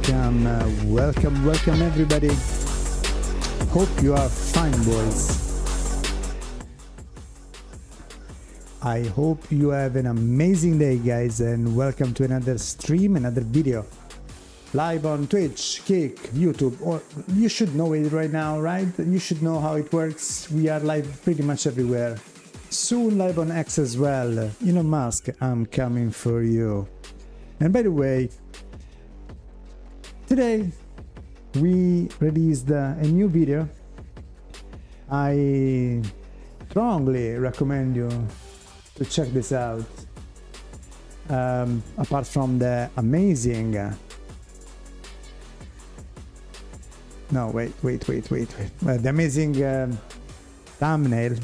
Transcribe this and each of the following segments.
welcome everybody. Hope you are fine, boys. I hope you have an amazing day, guys, and welcome to another stream, another video. Live on Twitch, Kick, YouTube, or you should know it right now, right? You should know how it works. We are live pretty much everywhere. Soon live on X as well. Elon Musk, I'm coming for you. And by the way, today we released a new video. I strongly recommend you to check this out. Apart from the amazing the amazing thumbnail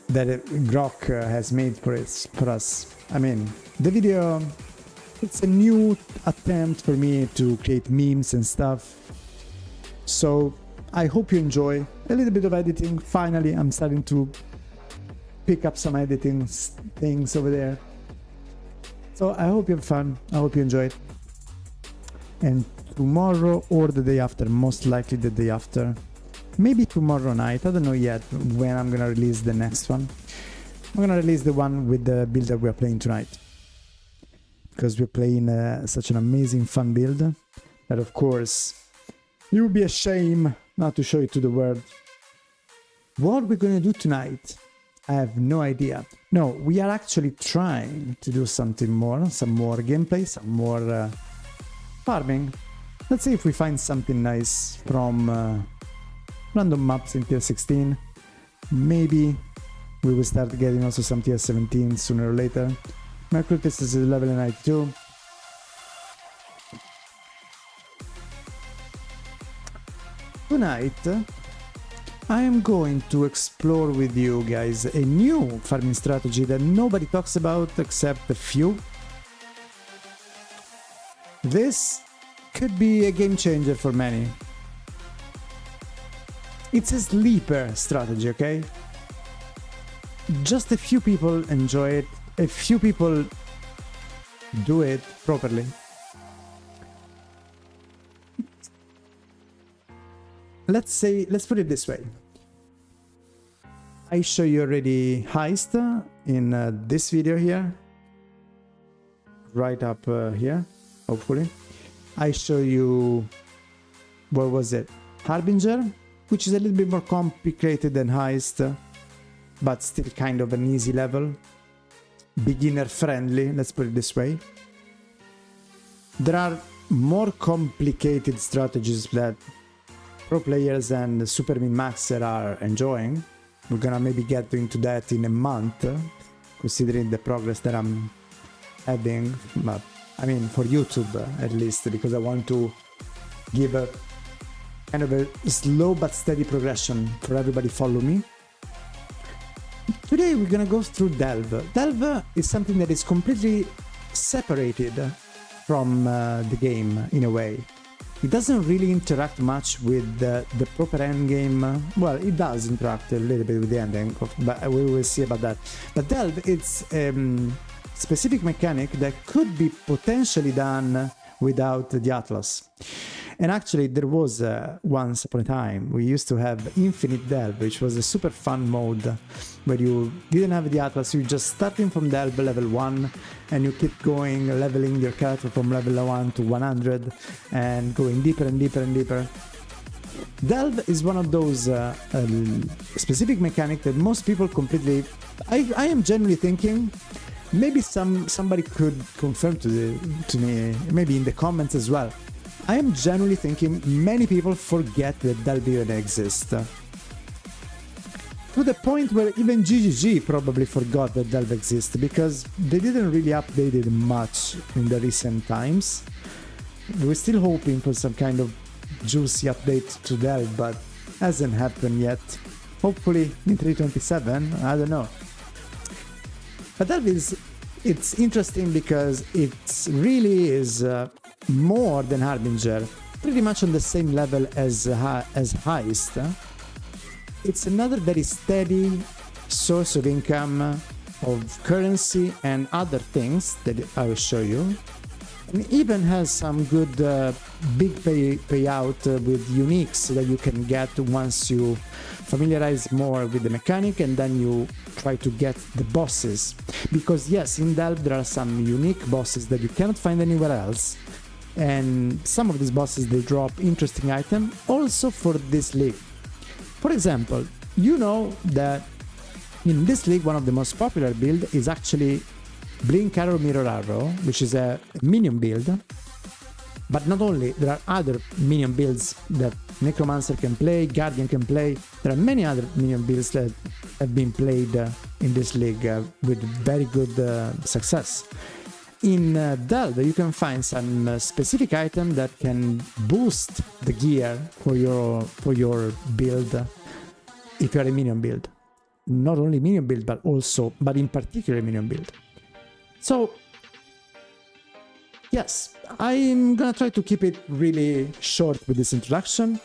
that Grok has made for us. I mean, the video, it's a new attempt for me to create memes and stuff. So I hope you enjoy a little bit of editing. Finally, I'm starting to pick up some editing things over there. So I hope you have fun. I hope you enjoy it. And tomorrow or the day after, most likely the day after, maybe tomorrow night, I don't know yet when I'm gonna release the next one. I'm gonna release the one with the build that we're playing tonight, because we're playing such an amazing fun build that, of course, it would be a shame not to show it to the world. What we're gonna do tonight, I have no idea. No, we are actually trying to do something more, some more gameplay, some more farming. Let's see if we find something nice from random maps in tier 16. Maybe we will start getting also some tier 17 sooner or later. My Cultist is level 92. Tonight, I am going to explore with you guys a new farming strategy that nobody talks about except a few. This could be a game changer for many. It's a sleeper strategy, okay? Just a few people enjoy it, a few people do it properly. Let's put it this way. I show you already heist in this video here. Right up here, hopefully. I show you, what was it? Harbinger, which is a little bit more complicated than heist, but still kind of an easy level. Beginner friendly, let's put it this way. There are more complicated strategies that pro players and super min-maxer are enjoying. We're gonna maybe get into that in a month, considering the progress that I'm having. But I mean, for YouTube at least, because I want to give a kind of a slow but steady progression for everybody follow me. Today we're gonna go through Delve. Delve is something that is completely separated from the game in a way. It doesn't really interact much with the proper endgame. Well, it does interact a little bit with the endgame, but we will see about that. But Delve, it's specific mechanic that could be potentially done without the Atlas. And actually, there was once upon a time, we used to have Infinite Delve, which was a super fun mode where you didn't have the Atlas, you just starting from Delve level 1 and you keep going, leveling your character from level 1 to 100 and going deeper and deeper and deeper. Delve is one of those specific mechanic that most people completely... I am genuinely thinking, maybe somebody could confirm to me, maybe in the comments as well. I am genuinely thinking many people forget that Delve even exists. To the point where even GGG probably forgot that Delve exists, because they didn't really update it much in the recent times. We're still hoping for some kind of juicy update to Delve, but hasn't happened yet. Hopefully in 3.27, I don't know. But Delve it's interesting because it really is more than Harbinger, pretty much on the same level as Heist. It's another very steady source of income, of currency and other things that I will show you. and even has some good big payout with uniques that you can get once you familiarize more with the mechanic and then you try to get the bosses. Because yes, in Delve there are some unique bosses that you cannot find anywhere else, and some of these bosses, they drop interesting items also for this league. For example, you know that in this league one of the most popular build is actually Blink Arrow Mirror Arrow, which is a minion build. But not only, there are other minion builds that Necromancer can play, Guardian can play. There are many other minion builds that have been played in this league with very good success. In Delve, you can find some specific item that can boost the gear for your build if you are a minion build. Not only minion build, but in particular minion build. So yes, I'm gonna try to keep it really short with this introduction.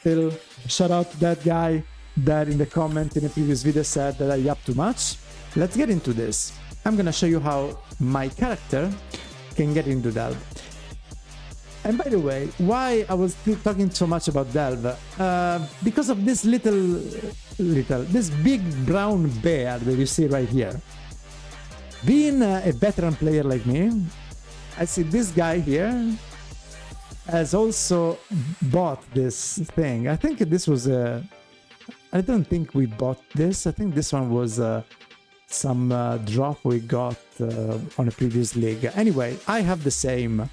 Still, shout out to that guy that in the comment in a previous video said that I yapped too much. Let's get into this. I'm gonna show you how my character can get into Delve. And by the way, why I was talking so much about Delve? Because of this this big brown bear that you see right here. Being a veteran player like me, I see this guy here has also bought this thing. I think this was I don't think we bought this. I think this one was some drop we got on a previous league. Anyway, I have the same,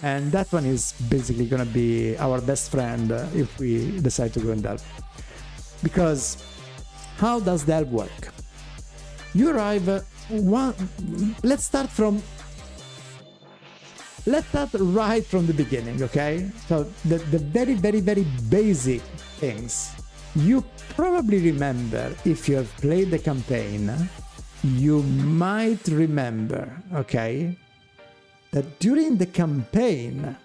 and that one is basically gonna be our best friend if we decide to go in Delve. Because how does Delve work? You arrive let's start right from the beginning, okay? So the very, very, very basic things. You probably remember, if you have played the campaign, you might remember, okay, that during the campaign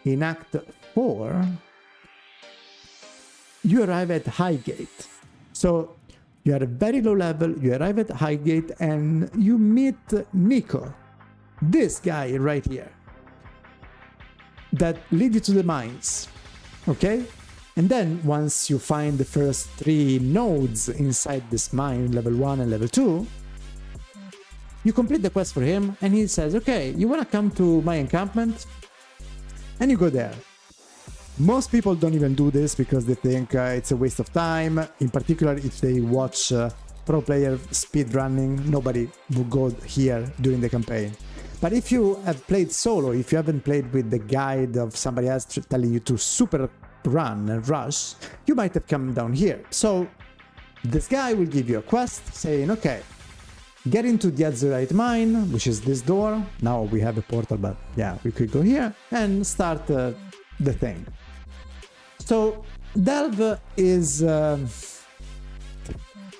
in Act 4, you arrive at Highgate. So you are very low level, you arrive at Highgate and you meet Nico, this guy right here, that lead you to the mines, okay? And then once you find the first 3 nodes inside this mine, level 1 and level 2, you complete the quest for him and he says, okay, you wanna come to my encampment? And you go there. Most people don't even do this because they think it's a waste of time. In particular, if they watch pro player speedrunning, nobody will go here during the campaign. But if you have played solo, if you haven't played with the guide of somebody else telling you to super run and rush, you might have come down here. So this guy will give you a quest saying, okay, get into the Azurite mine, which is this door. Now we have a portal, but yeah, we could go here and start the thing. So Delve is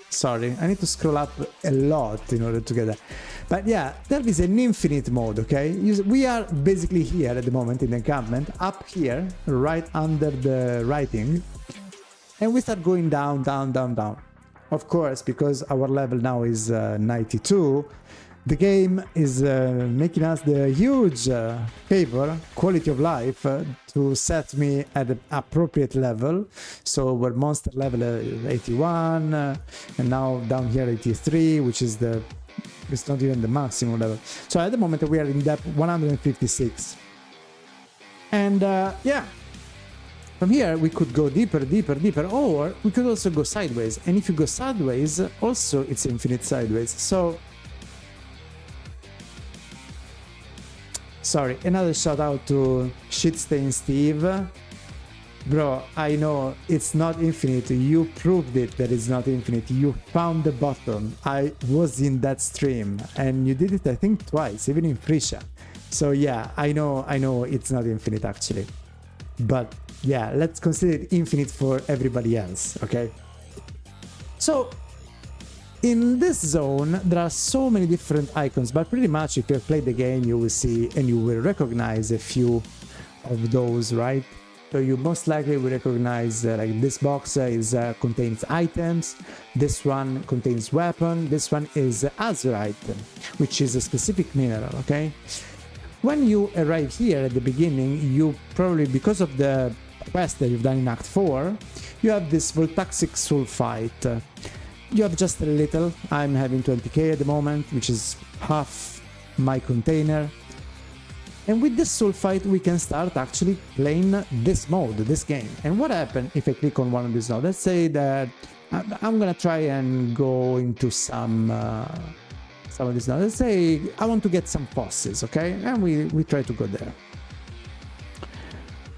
sorry, I need to scroll up a lot in order to get that. But yeah, Delve is an infinite mode, okay? We are basically here at the moment in the encampment, up here, right under the writing, and we start going down, down, down, down. Of course, because our level now is 92, the game is making us the huge favor, quality of life, to set me at an appropriate level. So we're monster level 81, and now down here 83, which is it's not even the maximum level. So at the moment we are in depth 156. And yeah, from here we could go deeper, deeper, deeper, or we could also go sideways. And if you go sideways, also it's infinite sideways. So sorry, another shout out to Shitstain Steve. Bro, I know it's not infinite. You proved it that it's not infinite. You found the bottom. I was in that stream and you did it, I think, twice, even in Frisha. So yeah, I know it's not infinite actually. But yeah, let's consider it infinite for everybody else, okay? So in this zone, there are so many different icons, but pretty much if you have played the game, you will see and you will recognize a few of those, right? so you most likely will recognize like this box contains items, this one contains weapon, this one is azurite, which is a specific mineral, okay? When you arrive here at the beginning, you probably, because of the quest that you've done in Act 4, you have this voltaxic sulfite. You have just a little. I'm having 20k at the moment, which is half my container. And with this sulfite, we can start actually playing this mode, this game. And what happens if I click on one of these nodes? Let's say that I'm gonna try and go into some of these nodes. Let's say I want to get some fossils, okay? And we try to go there.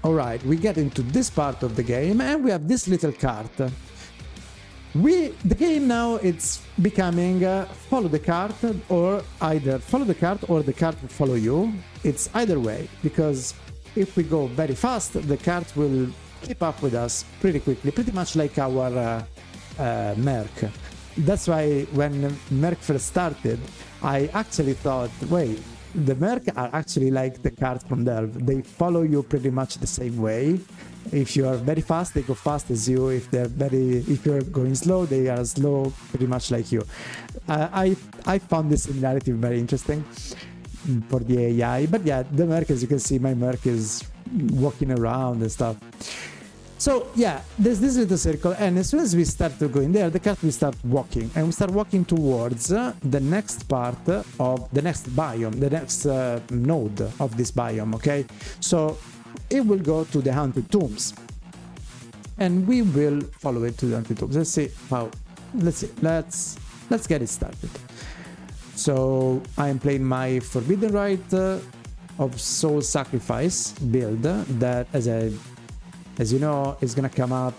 All right, we get into this part of the game, and we have this little cart. The game now, it's becoming follow the cart, or either follow the cart or the cart will follow you. It's either way, because if we go very fast, the cart will keep up with us pretty quickly, pretty much like our Merc. That's why when Merc first started, I actually thought, wait, the Merc are actually like the cart from Delve. They follow you pretty much the same way. If you are very fast, they go fast as you. If you're going slow, they are slow, pretty much like you. I found this similarity very interesting for the AI. But yeah, the Merc, as you can see, my Merc is walking around and stuff. So yeah, there's this little circle, and as soon as we start to go in there, the cart will start walking, and we start walking towards the next part of the next biome, the next node of this biome, okay? So it will go to the Haunted Tombs, and we will follow it to the Haunted Tombs. Let's see. Let's get it started. So I am playing my Forbidden Rite of Soul Sacrifice build that, as you know, is gonna come up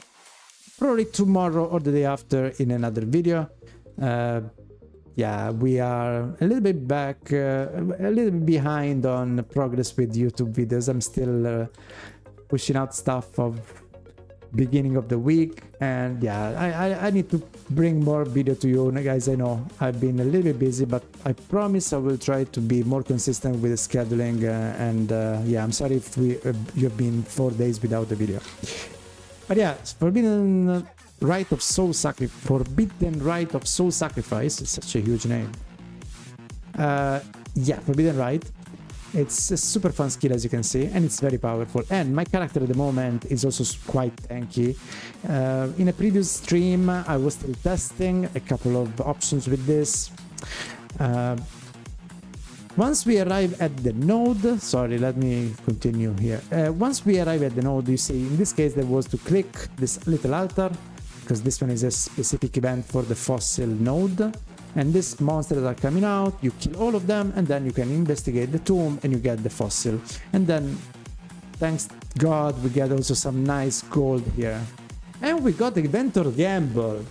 probably tomorrow or the day after in another video. Yeah, we are a little bit back, a little bit behind on progress with YouTube videos. I'm still pushing out stuff of beginning of the week, and yeah, I need to bring more video to you guys. I know I've been a little bit busy, but I promise I will try to be more consistent with the scheduling, and yeah, I'm sorry if you've been 4 days without a video. But yeah, Forbidden Rite of Soul Sacrifice is such a huge name. Yeah, Forbidden Rite. It's a super fun skill, as you can see, and it's very powerful. And my character at the moment is also quite tanky. In a previous stream, I was still testing a couple of options with this. Once we arrive at the node, sorry, let me continue here. Once we arrive at the node, you see, in this case, there was to click this little altar, because this one is a specific event for the fossil node. And these monsters are coming out, you kill all of them, and then you can investigate the tomb and you get the fossil. And then, thanks God, we get also some nice gold here. And we got the Inventor Gamble.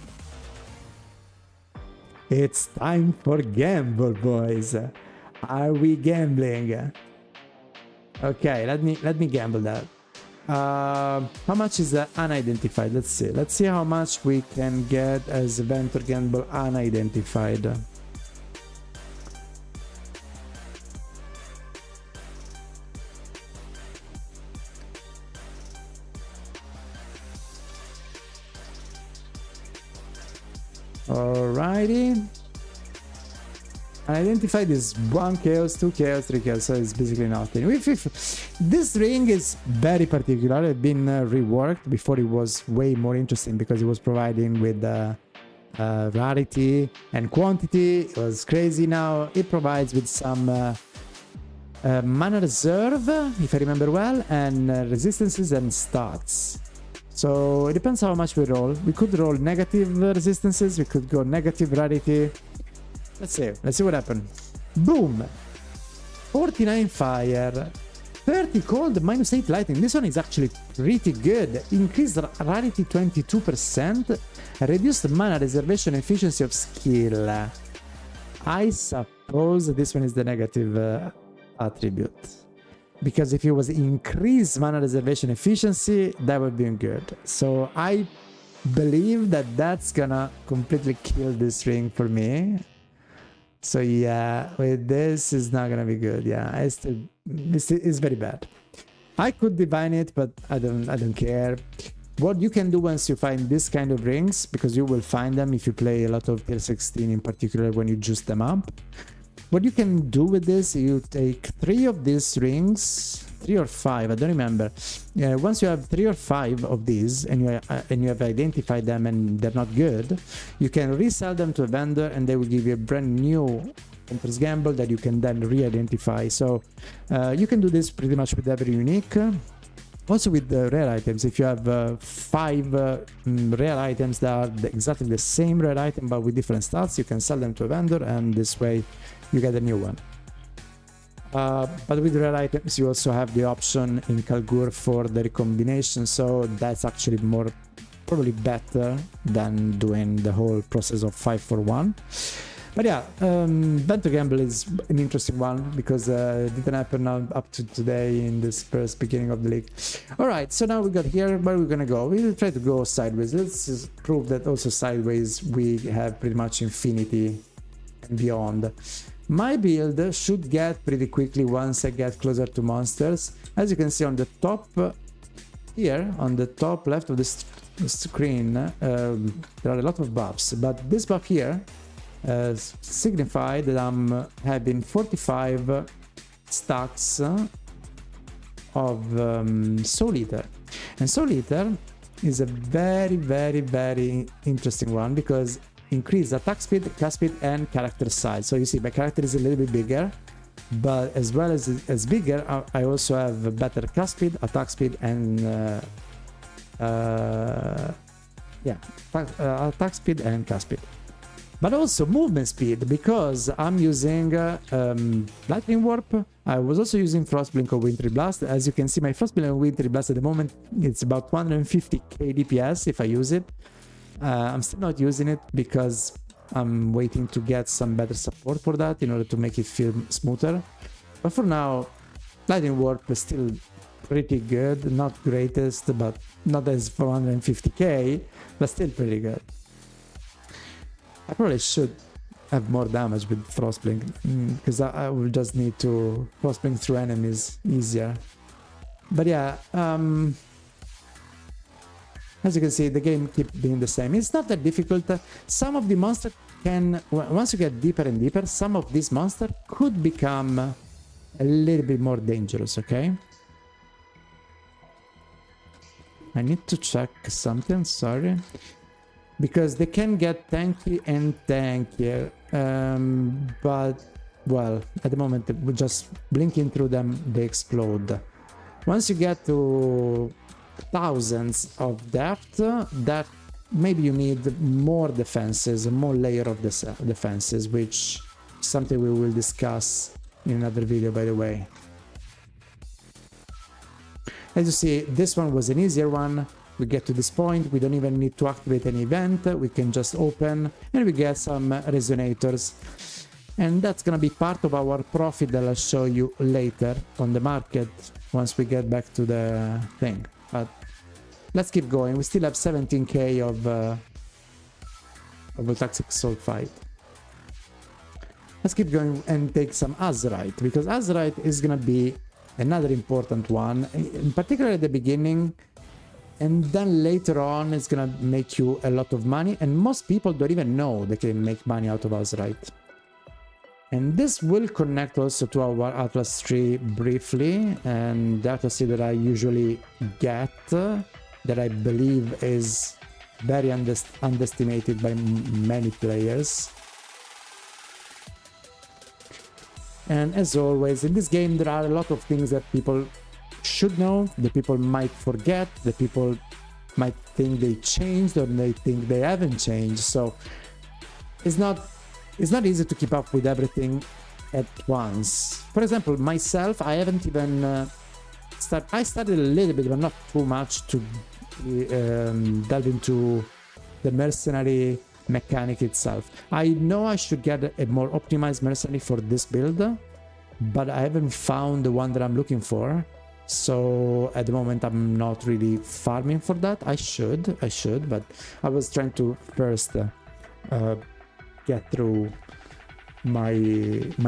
It's time for gamble, boys. Are we gambling? Okay, let me gamble that. How much is unidentified? Let's see how much we can get as Inventor Gamble unidentified. Alrighty. Unidentified is 1 chaos, 2 chaos, 3 chaos, so it's basically nothing. This ring is very particular. It's been reworked. Before it was way more interesting because it was providing with rarity and quantity. It was crazy. Now it provides with some mana reserve, if I remember well, and resistances and stats. So it depends how much we roll. We could roll negative resistances, we could go negative rarity. Let's see what happened. Boom! 49 fire, 30 cold, -8 lightning. This one is actually pretty good. Increased rarity 22%, reduced mana reservation efficiency of skill. I suppose this one is the negative attribute. Because if it was increased mana reservation efficiency, that would be good. So I believe that that's gonna completely kill this ring for me. So yeah, with this is not gonna be good. Yeah, it's very bad. I could divine it, but I don't care. What you can do once you find this kind of rings, because you will find them if you play a lot of tier 16 in particular when you juice them up. What you can do with this, you take 3 of these rings, 3 or 5, I don't remember. Once you have 3 or 5 of these and you have identified them and they're not good, you can resell them to a vendor and they will give you a brand new Hunter's Gamble that you can then re-identify. So you can do this pretty much with every unique. Also with the rare items, if you have 5 rare items that are exactly the same rare item but with different stats, you can sell them to a vendor and this way you get a new one. But with rare items you also have the option in Kalgur for the recombination, so that's actually probably better than doing the whole process of 5 for 1. But yeah, Bento Gamble is an interesting one because it didn't happen up to today in this first beginning of the league. Alright, so now we got here. Where we're gonna go? We'll try to go sideways. Let's just prove that also sideways we have pretty much infinity and beyond. My build should get pretty quickly once I get closer to monsters. As you can see on the top here, on the top left of the screen, there are a lot of buffs, but this buff here signify that I'm having 45 stacks of Soul Eater. And Soul Eater is a very interesting one because increase attack speed, cast speed and character size. So you see my character is a little bit bigger, but as well as bigger I also have better cast speed, attack speed and attack speed and cast speed. But also movement speed, because I'm using Lightning Warp. I was also using Frostblink or Wintry Blast. As you can see, my Frostblink and Wintry Blast at the moment, it's about 250k DPS if I use it. I'm still not using it because I'm waiting to get some better support for that in order to make it feel smoother. But for now, Lightning Warp is still pretty good. Not greatest, but not as 450k, but still pretty good. I probably should have more damage with Frostblink because I will just need to Frostblink through enemies easier. But yeah, as you can see, the game keeps being the same. It's not that difficult. Some of the monsters can, once you get deeper and deeper, some of these monsters could become a little bit more dangerous, okay? I need to check something, sorry. Because they can get tanky and tankier, but, well, at the moment, we're just blinking through them, they explode. Once you get to thousands of depth, that maybe you need more defenses, a more layer of defenses, which is something we will discuss in another video, by the way. As you see, this one was an easier one. We get to this point, we don't even need to activate any event, we can just open and we get some resonators. And that's gonna be part of our profit that I'll show you later on the market once we get back to the thing. But let's keep going, we still have 17k of a Toxic Sulfite. Let's keep going and take some Azurite, because Azurite is gonna be another important one, in particular at the beginning. And then later on, it's gonna make you a lot of money, and most people don't even know they can make money out of Azurite. And this will connect also to our Atlas tree briefly, and the Atlas tree that I usually get, that I believe is very underestimated by many players. And as always, in this game there are a lot of things that people should know, the people might forget, the people might think they changed or they think they haven't changed, so it's not easy to keep up with everything at once. For example, myself, I haven't even I started a little bit but not too much to delve into the mercenary mechanic itself. I know I should get a more optimized mercenary for this build, but I haven't found the one that I'm looking for. So at the moment I'm not really farming for that. I should, but I was trying to first get through my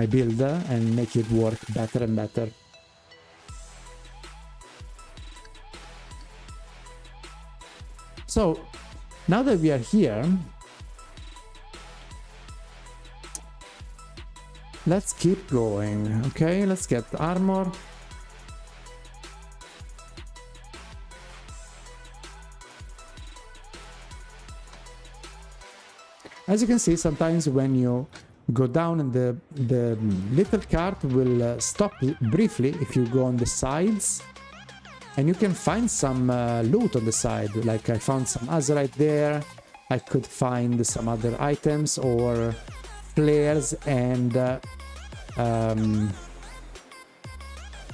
build and make it work better and better. So now that we are here, let's keep going. Okay, let's get armor. As you can see, sometimes when you go down and the little cart will stop briefly if you go on the sides, and you can find some loot on the side. Like I found some azurite there. I could find some other items or flares and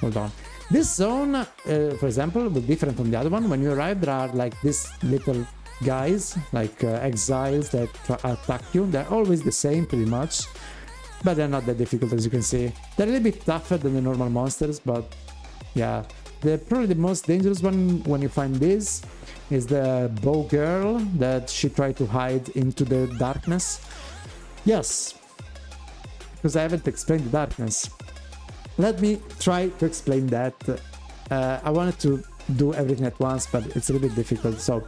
hold on. This zone, for example, will be different from the other one. When you arrive, there are like these little guys, like exiles that attack you. They're always the same pretty much, but they're not that difficult, as you can see. They're a little bit tougher than the normal monsters, but yeah, they're probably the most dangerous one. When you find this is the bow girl that she tried to hide into the darkness. Yes, because I haven't explained the darkness. Let me try to explain that. I wanted to do everything at once, but it's a little bit difficult. So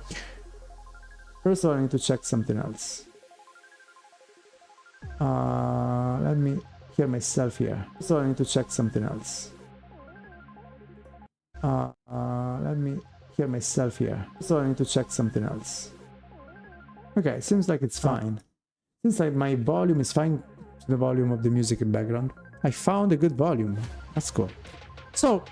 first of all, I need to check something else. Let me hear myself here. So I need to check something else. Let me hear myself here. So I need to check something else. Okay, seems like it's fine. Seems like my volume is fine to the volume of the music in background. I found a good volume. That's cool. So,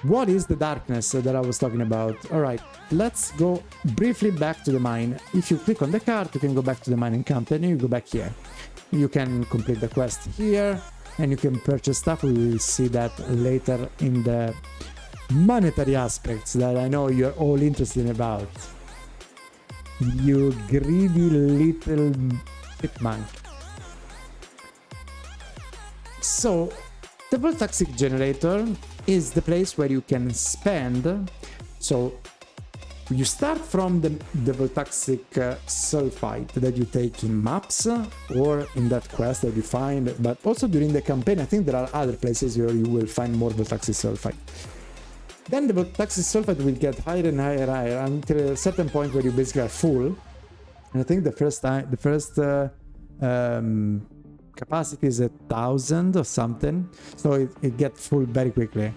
what is the darkness that I was talking about? Alright, let's go briefly back to the mine. If you click on the card, you can go back to the mining camp, and you go back here. You can complete the quest here, and you can purchase stuff. We will see that later in the monetary aspects that I know you're all interested about. You greedy little chipmunk. So, the voltaic generator is the place where you can spend. So you start from the voltaic sulfite that you take in maps or in that quest that you find, but also during the campaign. I think there are other places where you will find more voltaic sulfite. Then the voltaic sulfite will get higher and higher and higher until a certain point where you basically are full. And I think the first capacity is 1,000 or something, so it gets full very quickly.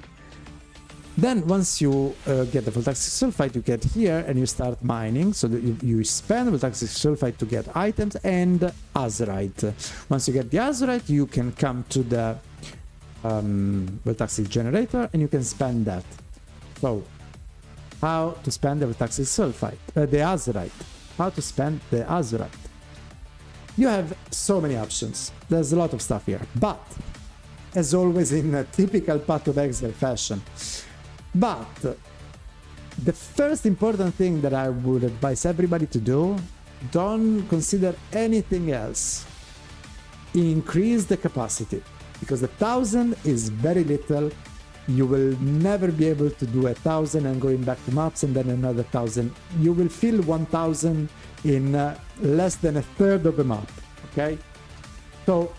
Then once you get the voltaic sulfite, you get here and you start mining. So that you spend voltaic sulfite to get items and azurite. Once you get the azurite, you can come to the voltaic generator and you can spend that. So how to spend the voltaic sulfite, the azurite? How to spend the azurite? You have so many options. There's a lot of stuff here, but as always in a typical Path of Exile fashion. But the first important thing that I would advise everybody to do, don't consider anything else. Increase the capacity, because 1,000 is very little. You will never be able to do 1,000 and going back to maps and then another 1,000. You will fill 1,000 in less than a third of the map, okay? So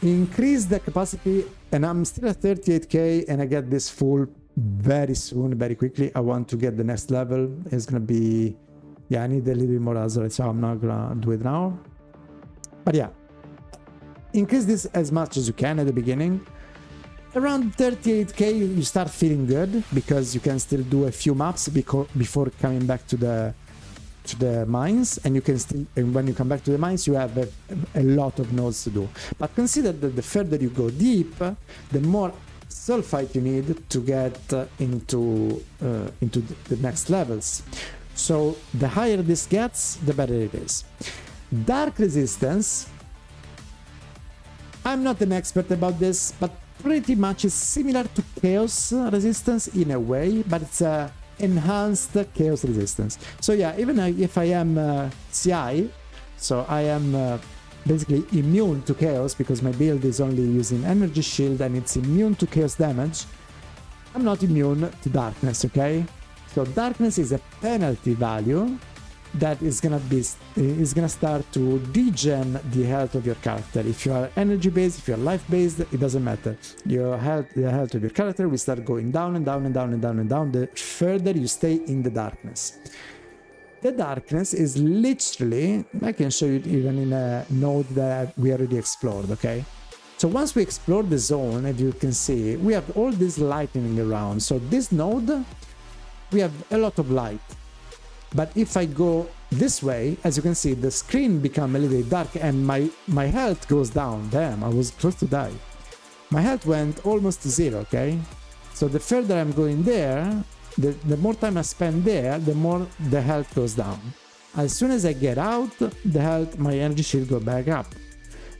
increase the capacity, and I'm still at 38k and I get this full very soon, very quickly. I want to get the next level. It's gonna be, yeah, I need a little bit more azurite, so I'm not gonna do it now. But yeah, increase this as much as you can at the beginning. Around 38k you start feeling good, because you can still do a few maps before coming back to the mines, and you can still, and when you come back to the mines you have a lot of nodes to do. But consider that the further you go deep, the more sulfite you need to get into the next levels. So the higher this gets, the better it is. Dark resistance, I'm not an expert about this, but pretty much is similar to chaos resistance in a way, but it's a enhanced chaos resistance. So yeah, even if I am CI, so I am basically immune to chaos because my build is only using energy shield and it's immune to chaos damage, I'm not immune to darkness, okay? So darkness is a penalty value that is gonna start to degen the health of your character. If you are energy based, if you are life based, it doesn't matter. The health of your character will start going down and down and down and down and down the further you stay in the darkness. The darkness is literally, I can show you even in a node that we already explored, okay? So once we explore the zone, as you can see, we have all this lightning around. So this node, we have a lot of light. But if I go this way, as you can see, the screen becomes a little bit dark and my health goes down. Damn, I was close to die. My health went almost to zero, okay? So the further I'm going there, the more time I spend there, the more the health goes down. As soon as I get out, the health, my energy shield go back up.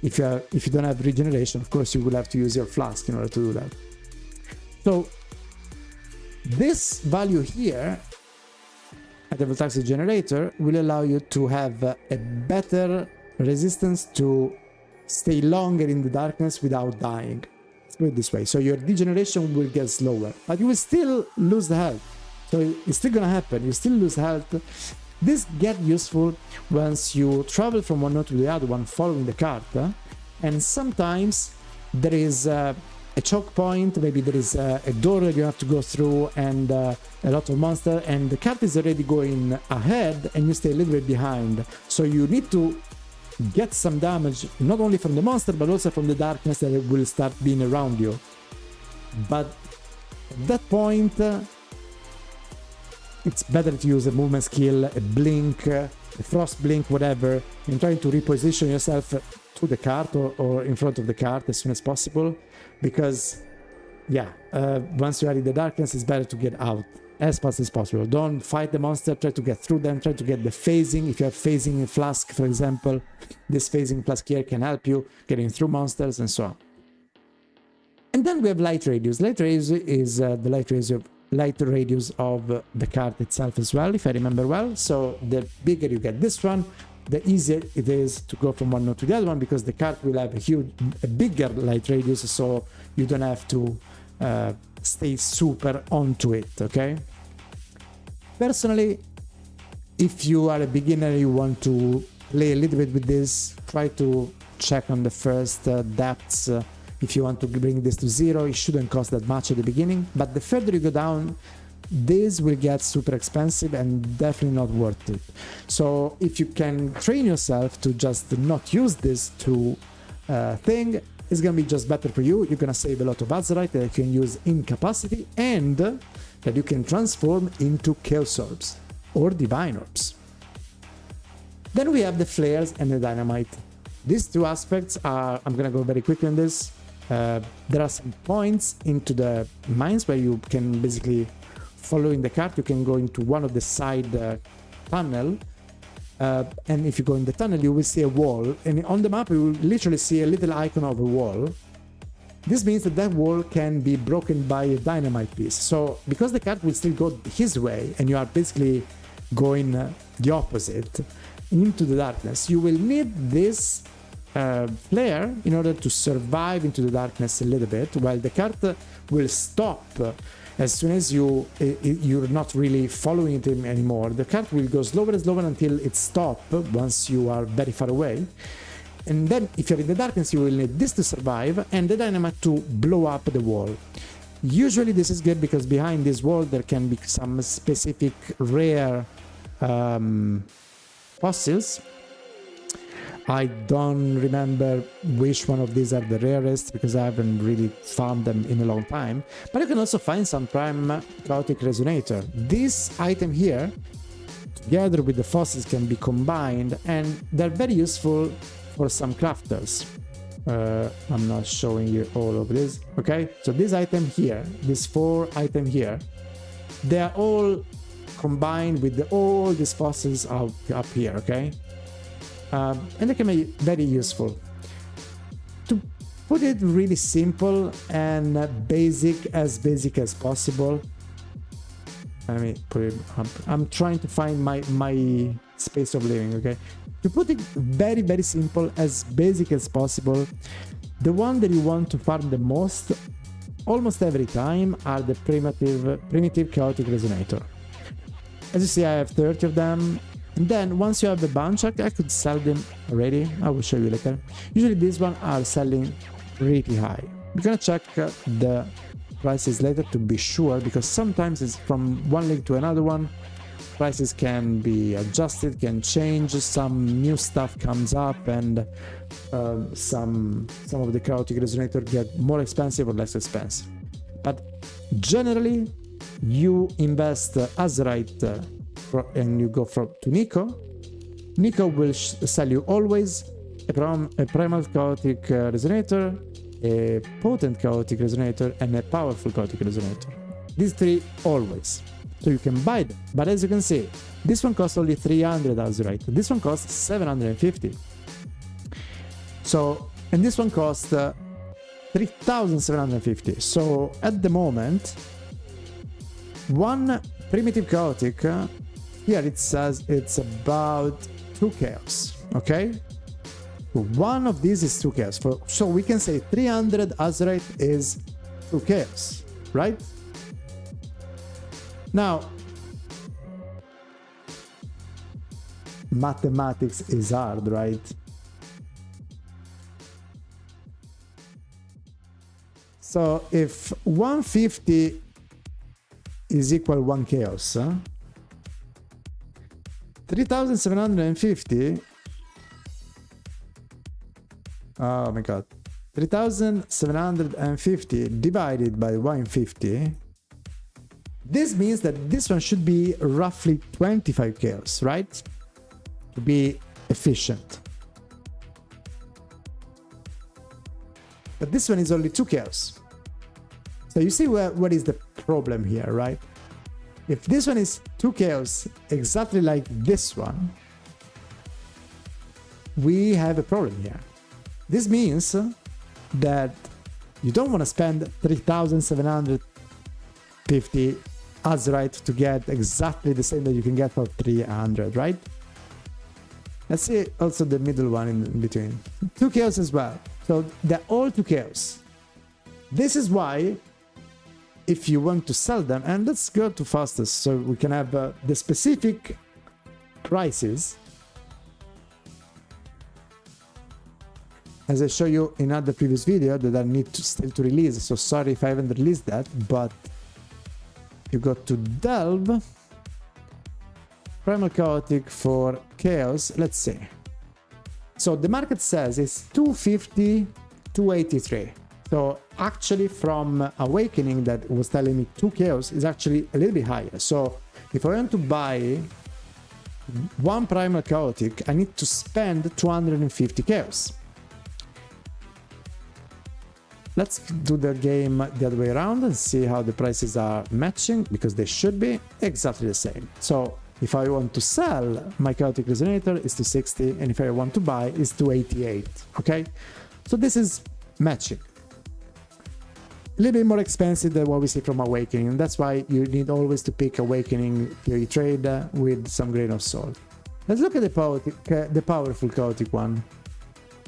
If you don't have regeneration, of course, you will have to use your flask in order to do that. So this value here at the Voltaxis generator will allow you to have a better resistance to stay longer in the darkness without dying. Let's put it this way. So your degeneration will get slower, but you will still lose the health. So it's still gonna happen. You still lose health. This gets useful once you travel from one node to the other one following the cart. And sometimes there is a choke point, maybe there is a door that you have to go through and a lot of monsters, and the cart is already going ahead and you stay a little bit behind. So you need to get some damage, not only from the monster, but also from the darkness that will start being around you. But at that point, it's better to use a movement skill, a blink, a frost blink, whatever, and trying to reposition yourself to the cart or in front of the cart as soon as possible. Because, yeah, once you are in the darkness, it's better to get out as fast as possible. Don't fight the monster, try to get through them, try to get the phasing. If you have phasing in flask, for example, this phasing flask here can help you getting through monsters and so on. And then we have light radius. Light radius is the light radius of the cart itself as well, if I remember well. So the bigger you get this one, the easier it is to go from one node to the other one, because the cart will have a bigger light radius, so you don't have to stay super onto it, okay? Personally, if you are a beginner, you want to play a little bit with this, try to check on the first depths. If you want to bring this to zero, it shouldn't cost that much at the beginning, but the further you go down, this will get super expensive and definitely not worth it. So if you can train yourself to just not use this thing, it's gonna be just better for you. You're gonna save a lot of azerite that you can use in capacity and that you can transform into chaos orbs or divine orbs. Then we have the flares and the dynamite. These two aspects are, I'm gonna go very quickly on this. There are some points into the mines where you can basically, following the cart, you can go into one of the side tunnel, and if you go in the tunnel, you will see a wall, and on the map you will literally see a little icon of a wall. This means that that wall can be broken by a dynamite piece. So because the cart will still go his way, and you are basically going the opposite into the darkness, you will need this flare in order to survive into the darkness a little bit, while the cart will stop as soon as you're not really following it anymore. The cart will go slower and slower until it stops once you are very far away. And then if you're in the darkness, you will need this to survive and the dynamite to blow up the wall. Usually this is good because behind this wall there can be some specific rare fossils. I don't remember which one of these are the rarest because I haven't really found them in a long time. But you can also find some prime chaotic resonator. This item here, together with the fossils, can be combined and they're very useful for some crafters. I'm not showing you all of this. Okay, so this item here, this 4 item here, they are all combined with all these fossils up here. Okay. And they can be very useful. To put it really simple and basic as possible, let me put it up. I'm trying to find my space of living, okay? To put it very simple, as basic as possible, the one that you want to farm the most, almost every time, are the primitive chaotic resonator. As you see, I have 30 of them. And then once you have a bunch, I could sell them already. I will show you later. Usually these ones are selling pretty high. We're gonna check the prices later to be sure, because sometimes it's from one link to another one. prices can be adjusted, can change, some new stuff comes up, and some of the chaotic resonator get more expensive or less expensive. But generally, you invest Azurite and you go to Nico. Nico will sell you always a primal chaotic resonator, a potent chaotic resonator, and a powerful chaotic resonator. These three always. So you can buy them. But as you can see, this one costs only 300 Azurite. This one costs 750. So, and this one costs 3,750. So at the moment, one primitive chaotic, here it says it's about 2 chaos. Okay? One of these is 2 chaos. So we can say 300 Azurite is 2 chaos, right? Now, mathematics is hard, right? So if 150 is equal 1 chaos, 3,750, oh my god, 3,750 divided by 150, this means that this one should be roughly 25 chaos, right? To be efficient. But this one is only 2 chaos. So you see what is the problem here, right? If this one is 2 chaos, exactly like this one, we have a problem here. This means that you don't want to spend 3,750 Azurite to get exactly the same that you can get for 300, right? Let's see also the middle one in between. 2 chaos as well. So they're all 2 chaos. This is why, if you want to sell them, and let's go to fastest so we can have the specific prices. As I show you in other previous video that I need to still to release, so sorry if I haven't released that, but you go to Delve, Primal Chaotic for Chaos, let's see. So the market says it's 250, 283. So actually from Awakening that was telling me 2 Chaos is actually a little bit higher. So if I want to buy one Primal Chaotic, I need to spend 250 Chaos. Let's do the game the other way around and see how the prices are matching, because they should be exactly the same. So if I want to sell my chaotic resonator, it's 260, and if I want to buy, it's 288. Okay, so this is matching. A little bit more expensive than what we see from Awakening, and that's why you need always to pick Awakening theory trade with some grain of salt. Let's look at the powerful chaotic one.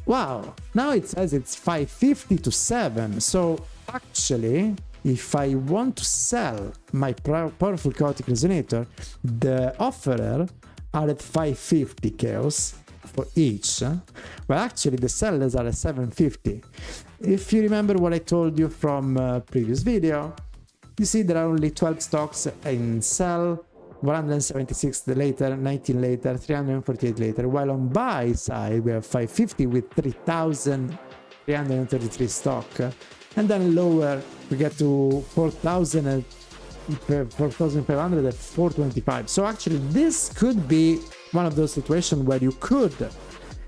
Wow, now it says it's 550 to 7. So actually, if I want to sell my powerful chaotic resonator, the offerer are at 550 chaos for each. Well, actually, the sellers are at 750. If you remember what I told you from previous video, you see there are only 12 stocks in sell, 176 later, 19 later, 348 later, while on buy side we have 550 with 3,333 stock, and then lower we get to 4,500 at 425. So actually this could be one of those situations where you could,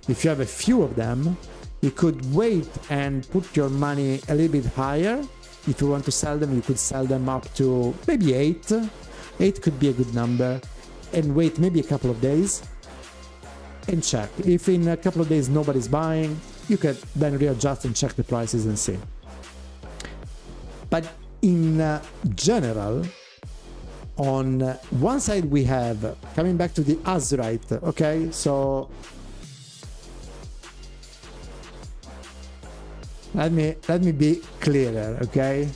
if you have a few of them, you could wait and put your money a little bit higher. If you want to sell them, you could sell them up to maybe 8. 8 could be a good number, and wait maybe a couple of days and check. If in a couple of days nobody's buying, you could then readjust and check the prices and see. But in general, on one side we have, coming back to the Azurite, okay, so let me be clearer, okay.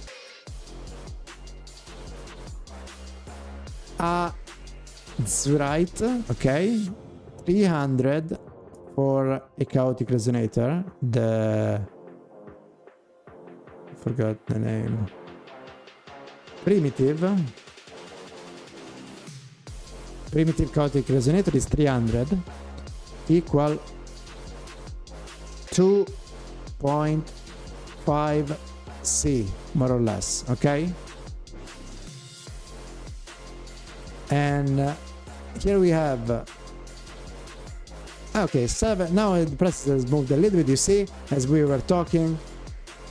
Azurite, okay, 300 for a chaotic resonator. I forgot the name. Primitive. primitive chaotic resonator is 300 equal 2.5 C, more or less, okay? And here we have okay, 7. Now the price has moved a little bit, you see, as we were talking.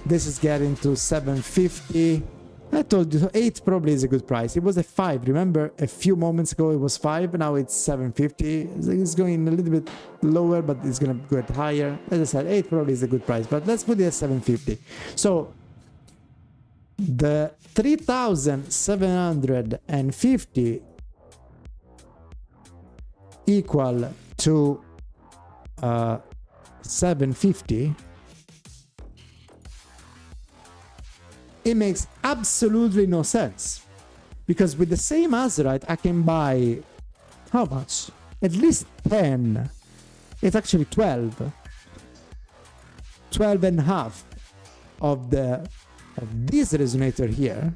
This is getting to 750. I told you 8 probably is a good price. It was a 5, remember a few moments ago it was 5, now it's 750. It's going a little bit lower, but it's gonna get higher. As I said, 8 probably is a good price, but let's put it at 750. So the 3,750 equal to 750, it makes absolutely no sense, because with the same azurite I can buy how much? At least 10. It's actually 12 and a half of this resonator here.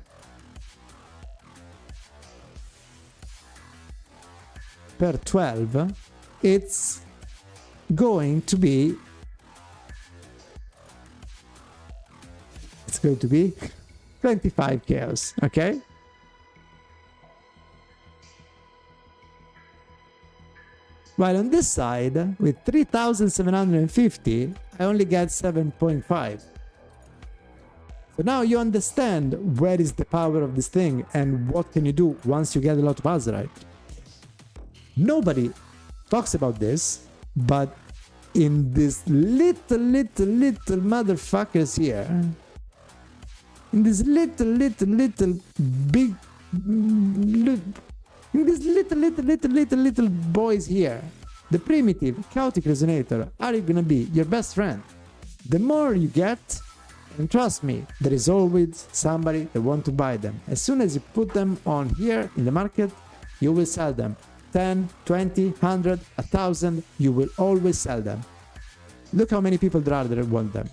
Per 12, it's going to be 25 chaos, okay? While on this side, with 3,750, I only get 7.5. So now you understand where is the power of this thing and what can you do once you get a lot of azurite. Nobody talks about this, but in this little motherfuckers here, in this little big, in these little boys here, the primitive chaotic resonator are gonna be your best friend. The more you get, and trust me, there is always somebody that want to buy them. As soon as you put them on here in the market, you will sell them. 10, 20, 100, 1,000, you will always sell them. Look how many people there are that want them.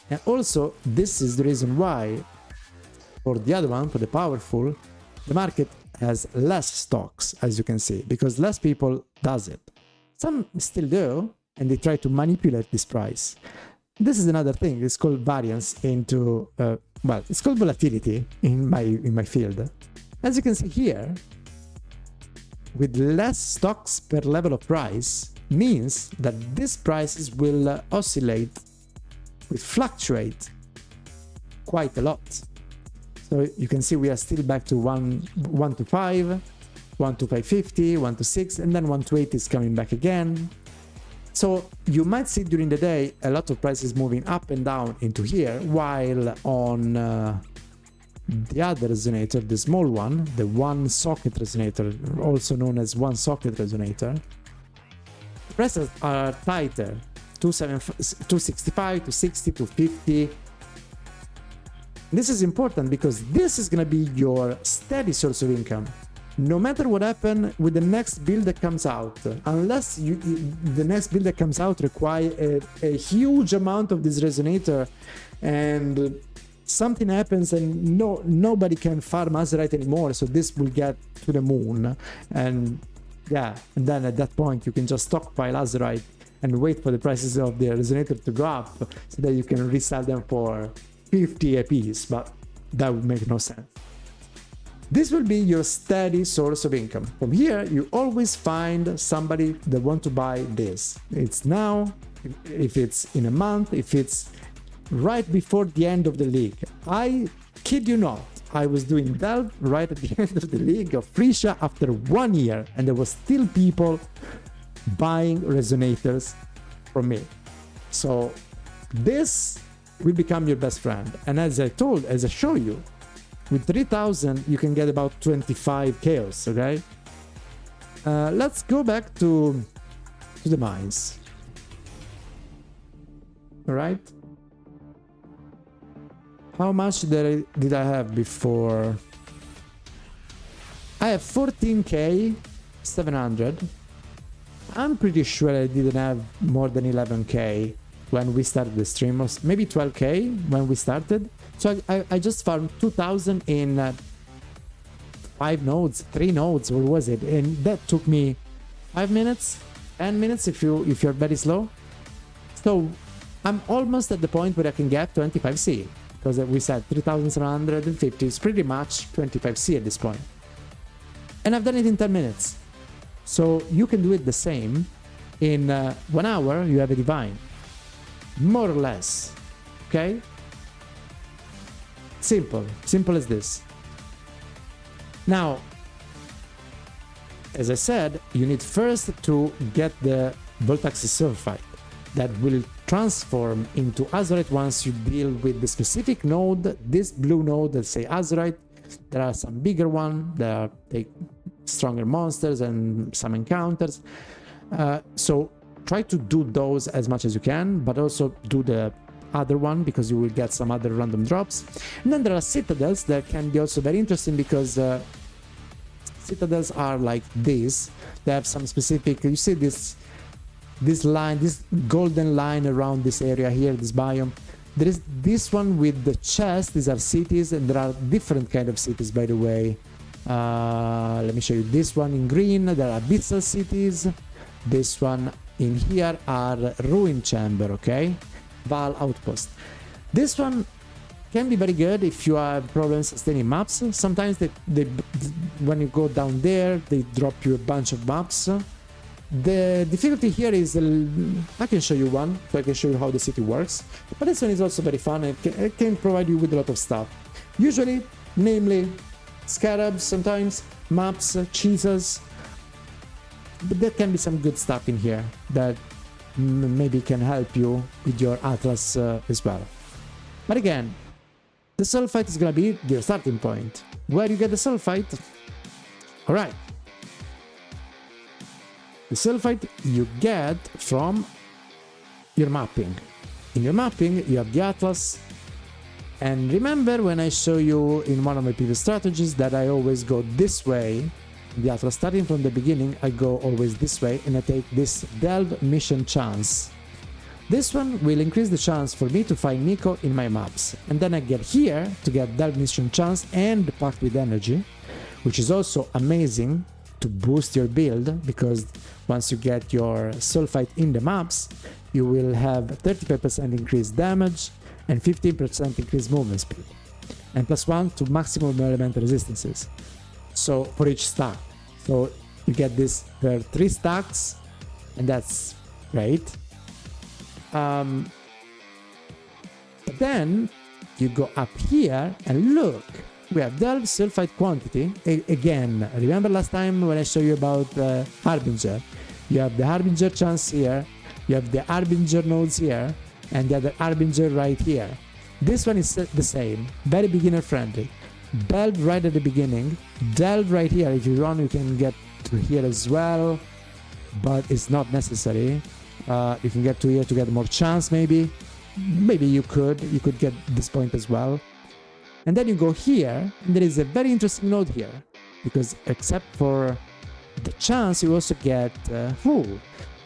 And also, this is the reason why, for the other one, for the powerful, the market has less stocks, as you can see, because less people does it. Some still do, and they try to manipulate this price. This is another thing. It's called variance into, well, it's called volatility in my field. As you can see here, with less stocks per level of price means that these prices will oscillate, will fluctuate quite a lot. So you can see we are still back to 1 to 5, 1 to 550, 1 to 6, and then 1 to 8 is coming back again. So you might see during the day a lot of prices moving up and down into here, while on the other resonator, the small one, the one socket resonator, also known as one socket resonator, the prices are tighter, 265, 260, 250. This is important because this is going to be your steady source of income. No matter what happens with the next build that comes out, unless the next build that comes out require a huge amount of this resonator and something happens and nobody can farm azurite anymore, so this will get to the moon, and yeah, and then at that point you can just stockpile azurite and wait for the prices of the resonator to go up so that you can resell them for 50 a piece, but that would make no sense. This will be your steady source of income. From here, you always find somebody that want to buy this. It's now, if it's in a month, if it's right before the end of the league. I kid you not, I was doing Delve right at the end of the league of Frisia after 1 year, and there was still people buying resonators from me. So this will become your best friend. And as I show you, with 3,000 you can get about 25 chaos, okay? Let's go back to the mines. All right. How much did I have before? I have 14k 700. I'm pretty sure I didn't have more than 11k when we started the stream, or maybe 12k when we started. So I just farmed 2,000 in 5 nodes, 3 nodes, what was it? And that took me 5 minutes, 10 minutes if you're very slow. So I'm almost at the point where I can get 25C, because we said 3750 is pretty much 25C at this point. And I've done it in 10 minutes. So you can do it the same. In 1 hour, you have a divine. More or less. Okay? Simple. Simple as this. Now, as I said, you need first to get the Voltaxis Sulfite that will transform into Azurite once you deal with the specific node, this blue node that say Azurite. There are some bigger ones that take stronger monsters and some encounters. So try to do those as much as you can, but also do the other one because you will get some other random drops. And then there are citadels that can be also very interesting because citadels are like this. They have some specific, you see this line, this golden line around this area here, this biome. There is this one with the chest. These are cities, and there are different kind of cities, by the way. Let me show you this one in green. There are abyssal cities. This one in here are ruin chamber, okay? Val outpost. This one can be very good if you have problems sustaining maps. Sometimes they when you go down there, they drop you a bunch of maps. The difficulty here is, I can show you one, so I can show you how the city works. But this one is also very fun, and it can provide you with a lot of stuff. Usually, namely, scarabs, sometimes, maps, cheeses. But there can be some good stuff in here that maybe can help you with your Atlas as well. But again, the sulfite is gonna be your starting point. Where you get the sulfite? Alright. The sulfite you get from your mapping. In your mapping, you have the Atlas. And remember when I show you in one of my previous strategies that I always go this way, the Atlas, starting from the beginning, I go always this way, and I take this Delve Mission Chance. This one will increase the chance for me to find Nico in my maps. And then I get here to get Delve Mission Chance and Pact with Energy, which is also amazing to boost your build, because once you get your sulfite in the maps, you will have 35% increased damage and 15% increased movement speed, and +1 to maximum elemental resistances. So for each stack, so you get this per 3 stacks, and that's great. But then you go up here and look. We have Delve sulfite quantity. Again, remember last time when I showed you about Harbinger? You have the Harbinger chance here, you have the Harbinger nodes here, and the other Harbinger right here. This one is the same, very beginner friendly. Delve right at the beginning, Delve right here. If you want, you can get to here as well, but it's not necessary. You can get to here to get more chance, maybe. Maybe you could get this point as well. And then you go here, and there is a very interesting node here, because except for the chance, you also get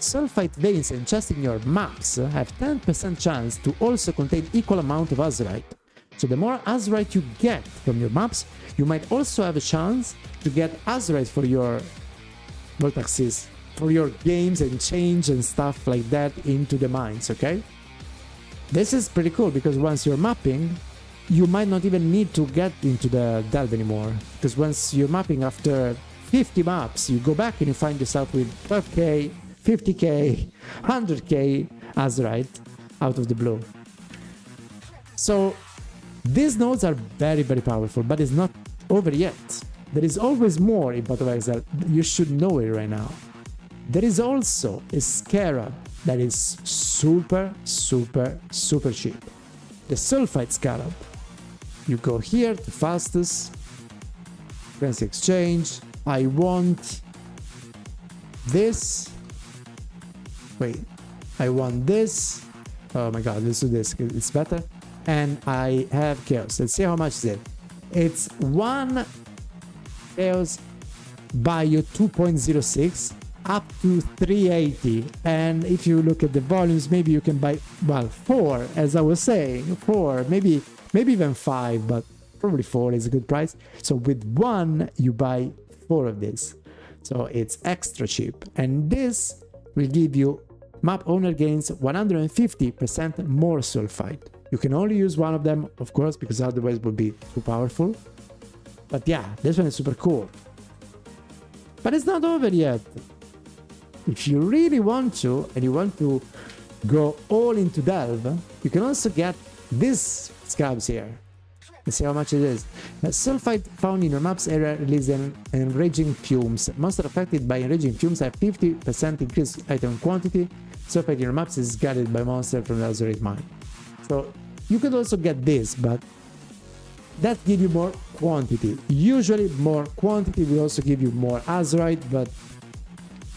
sulfite veins and chests in your maps have 10% chance to also contain equal amount of Azurite. So the more Azurite you get from your maps, you might also have a chance to get Azurite for your Voltaxis, for your games and change and stuff like that into the mines, okay? This is pretty cool, because once you're mapping, you might not even need to get into the delve anymore, because once you're mapping after 50 maps, you go back and you find yourself with 12k, 50k, 100k Azurite out of the blue. So these nodes are very, very powerful, but it's not over yet. There is always more in Path of Exile. You should know it right now. There is also a scarab that is super, super, super cheap. The sulfite scarab. You go here to fastest, currency exchange. I want this. Wait, I want this. Oh my god, let's do this. It's better. And I have chaos. Let's see how much is it. It's 1 chaos buy you 2.06 up to 380. And if you look at the volumes, maybe you can buy, well, 4, as I was saying, 4, maybe even 5, but probably 4 is a good price. So with 1 you buy 4 of this, so it's extra cheap. And this will give you map owner gains 150% more sulfite. You can only use 1 of them, of course, because otherwise it would be too powerful. But yeah, this one is super cool. But it's not over yet. If you really want to, and you want to go all into Delve, you can also get these scabs here. Let's see how much it is. Sulfite found in your map's area releases enraging fumes. Monsters affected by enraging fumes have 50% increased item quantity. Sulfite in your maps is guarded by monsters from the Azurite mine. So you could also get this, but that gives you more quantity. Usually more quantity will also give you more Azurite, but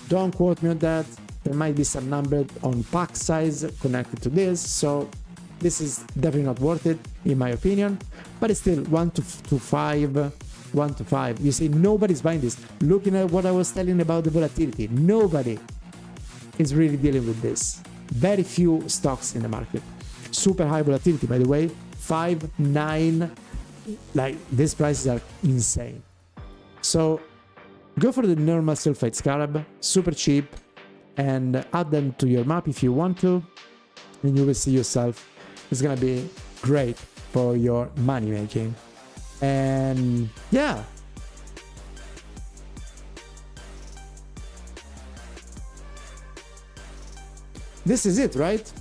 don't quote me on that. There might be some number on pack size connected to this, so this is definitely not worth it in my opinion. But it's still 1 to 5, 1 to 5. You see, nobody's buying this. Looking at what I was telling about the volatility, nobody is really dealing with this. Very few stocks in the market. Super high volatility, by the way. 5, 9, like these prices are insane. So go for the normal sulfite scarab, super cheap, and add them to your map if you want to, and you will see yourself. It's gonna be great for your money making. And yeah, this is it, right?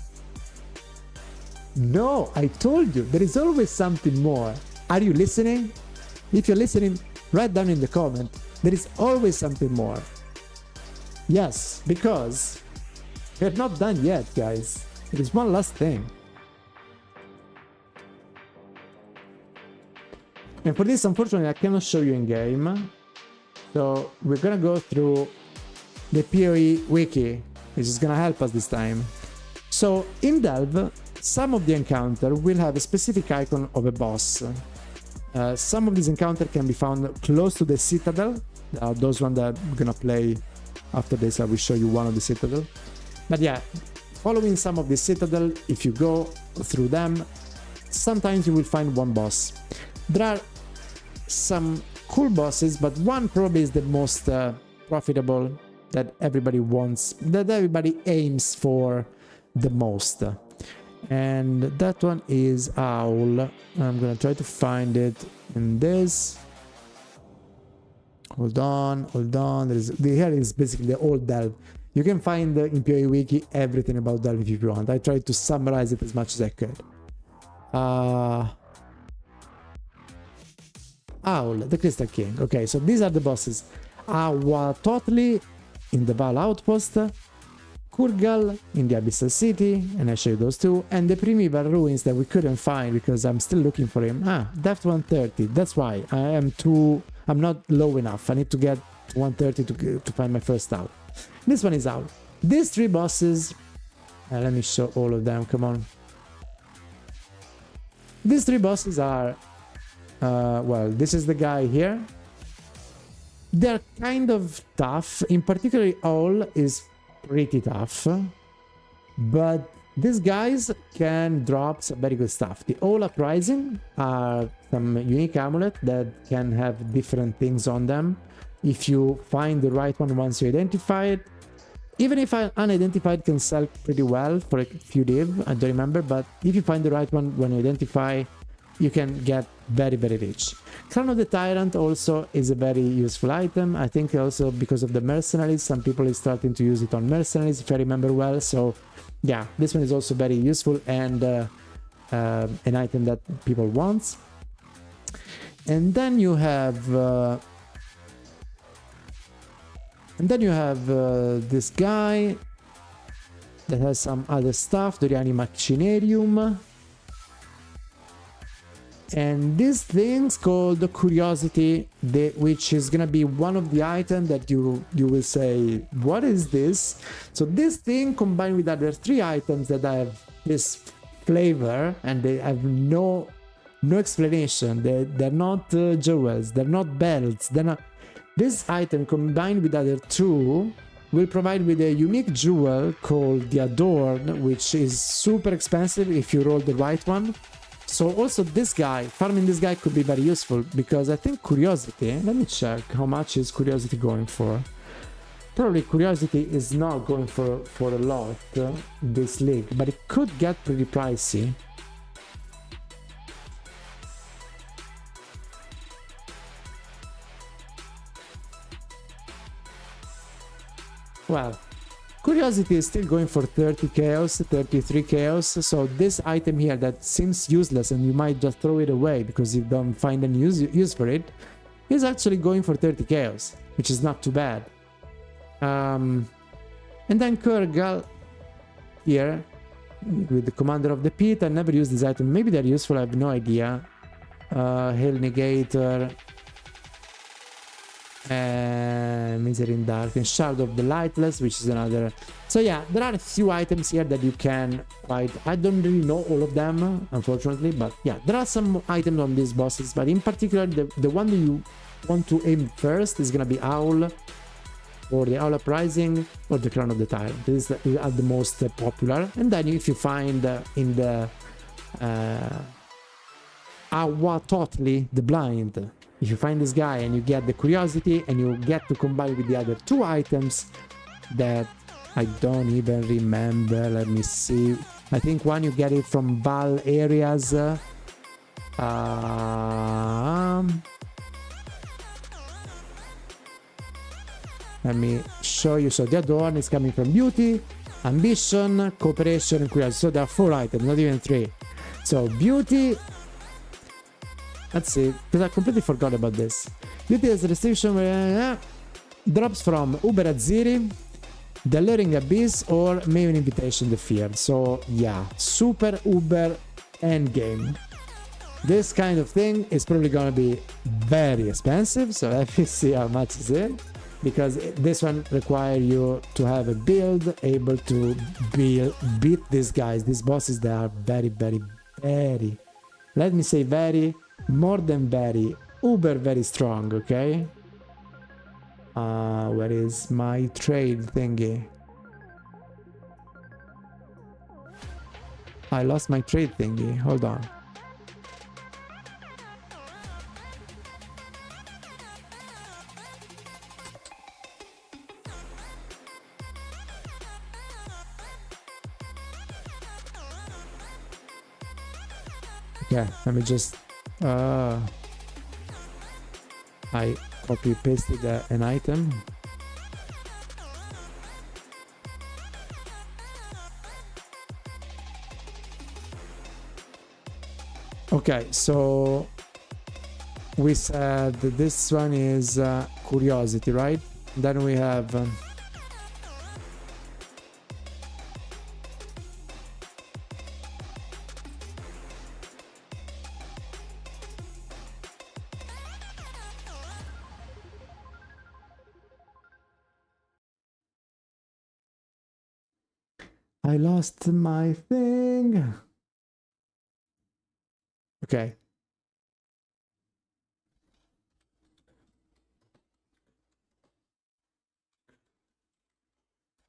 No, I told you, there is always something more. Are you listening? If you're listening, write down in the comment, there is always something more. Yes, because we're not done yet, guys. There is one last thing. And for this, unfortunately, I cannot show you in game. So we're gonna go through the PoE wiki, which is gonna help us this time. So in Delve, some of the encounter will have a specific icon of a boss. Some of these encounters can be found close to the Citadel. Those ones that I'm gonna play after this, I will show you one of the Citadel. But yeah, following some of the Citadel, if you go through them, sometimes you will find one boss. There are some cool bosses, but one probably is the most profitable, that everybody wants, that everybody aims for the most. And that one is Owl. I'm gonna try to find it in this. Hold on. Here is basically the old Delve. You can find in PoE Wiki everything about Delve if you want. I tried to summarize it as much as I could. Owl, the Crystal King. Okay, so these are the bosses. Totally in the Val Outpost, Kurgal in the Abyssal City, and I show you those two, and the Primeval Ruins that we couldn't find because I'm still looking for him. Depth 130, that's why I'm not low enough. I need to get 130 to find my first owl. This one is owl. These 3 bosses, let me show all of them, come on. These 3 bosses are, well, this is the guy here. They're kind of tough, in particular Owl is pretty tough, but these guys can drop some very good stuff. The Owl Uprising are some unique amulet that can have different things on them. If you find the right one once you identify it, even if unidentified can sell pretty well for a few div, I don't remember, but if you find the right one when you identify, you can get very, very rich. Crown of the Tyrant also is a very useful item. I think also because of the mercenaries, some people are starting to use it on mercenaries, if I remember well. So yeah, this one is also very useful and an item that people want. And then you have this guy that has some other stuff, the Reanimachinarium. And this thing's called the Curiosity, which is gonna be one of the items that you will say, what is this? So this thing combined with other 3 items that have this flavor and they have no explanation. They're not jewels, they're not belts, they're not. This item combined with other 2 will provide with a unique jewel called the Adorn, which is super expensive if you roll the right one. So also this guy, farming this guy could be very useful because I think curiosity, let me check how much is curiosity going for. Probably curiosity is not going for a lot this league, but it could get pretty pricey. Well, curiosity is still going for 30 chaos, 33 chaos, so this item here that seems useless and you might just throw it away because you don't find any use for it, is actually going for 30 chaos, which is not too bad. And then Kurgal here with the commander of the pit. I never used this item, maybe they're useful, I have no idea. Hail Negator, Misery in Darkness, Shadow of the Lightless, which is another. So yeah, there are a few items here that you can quite. I don't really know all of them, unfortunately, but yeah, there are some items on these bosses. But in particular, the one that you want to aim first is gonna be Owl, or the Owl Uprising, or the Crown of the Tyrant. These are the most popular. And then if you find in the Awa Totally, the Blind. If you find this guy and you get the curiosity and you get to combine with the other two items that I don't even remember, let me see. I think one you get it from Val areas. Let me show you. So the Adorn is coming from Beauty, Ambition, Cooperation, and Curiosity. So there are 4 items, not even 3. So Beauty. Let's see, because I completely forgot about this. Beauty has a restriction drops from Uber Aziri, The Luring Abyss, or Maven Invitation the Fear. So yeah, super Uber endgame. This kind of thing is probably gonna be very expensive, so let me see how much is it. Because this one requires you to have a build able to beat these guys, these bosses that are very, let me say more than very, uber very strong, okay? Where is my trade thingy? I lost my trade thingy, hold on. Yeah, let me just I copy pasted an item. Okay, so we said that this one is curiosity, right? Then we have I lost my thing. Okay.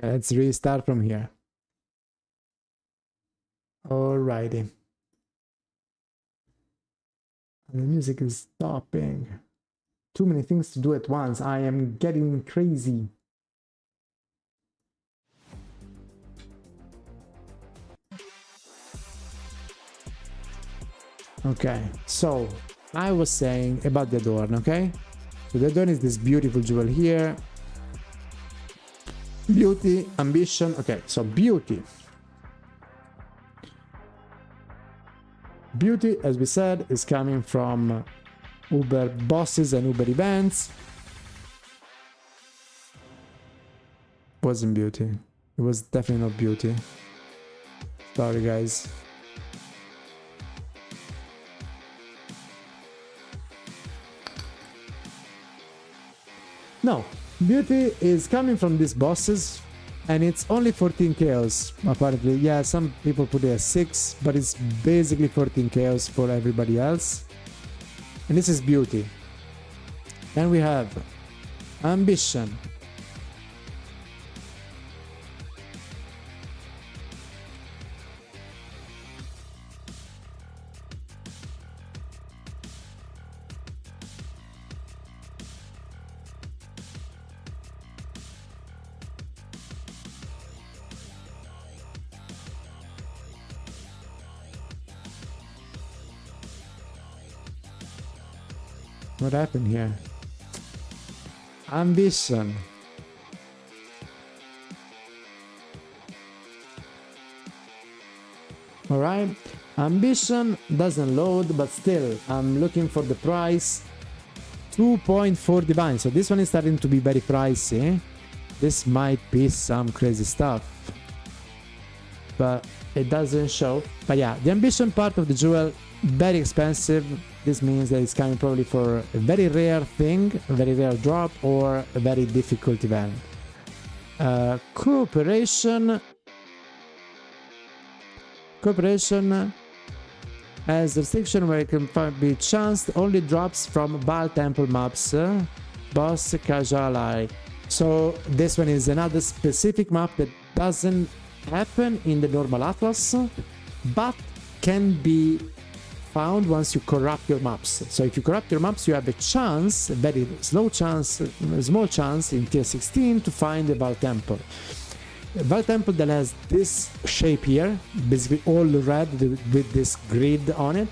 Let's restart from here. Alrighty. The music is stopping. Too many things to do at once. I am getting crazy. Okay, so I was saying about the Adorn, okay? So the Adorn is this beautiful jewel here. Beauty, Ambition. Okay, so Beauty. Beauty, as we said, is coming from Uber bosses and Uber events. Wasn't Beauty. It was definitely not Beauty. Sorry, guys. No, Beauty is coming from these bosses, and it's only 14 chaos, apparently. Yeah, some people put it as 6, but it's basically 14 chaos for everybody else. And this is Beauty. Then we have Ambition. What happened here? Ambition. Alright, ambition doesn't load, but still, I'm looking for the price. 2.4 divine, so this one is starting to be very pricey. This might be some crazy stuff, but it doesn't show. But yeah, the ambition part of the jewel, very expensive. This means that it's coming probably for a very rare thing, a very rare drop, or a very difficult event. Cooperation has a restriction where it can be chanced, only drops from Baal Temple maps, boss casual ally. So this one is another specific map that doesn't happen in the normal Atlas, but can be found once you corrupt your maps. So if you corrupt your maps, you have a chance, a very small chance in tier 16 to find the Baal Temple. Baal Temple that has this shape here, basically all red with this grid on it.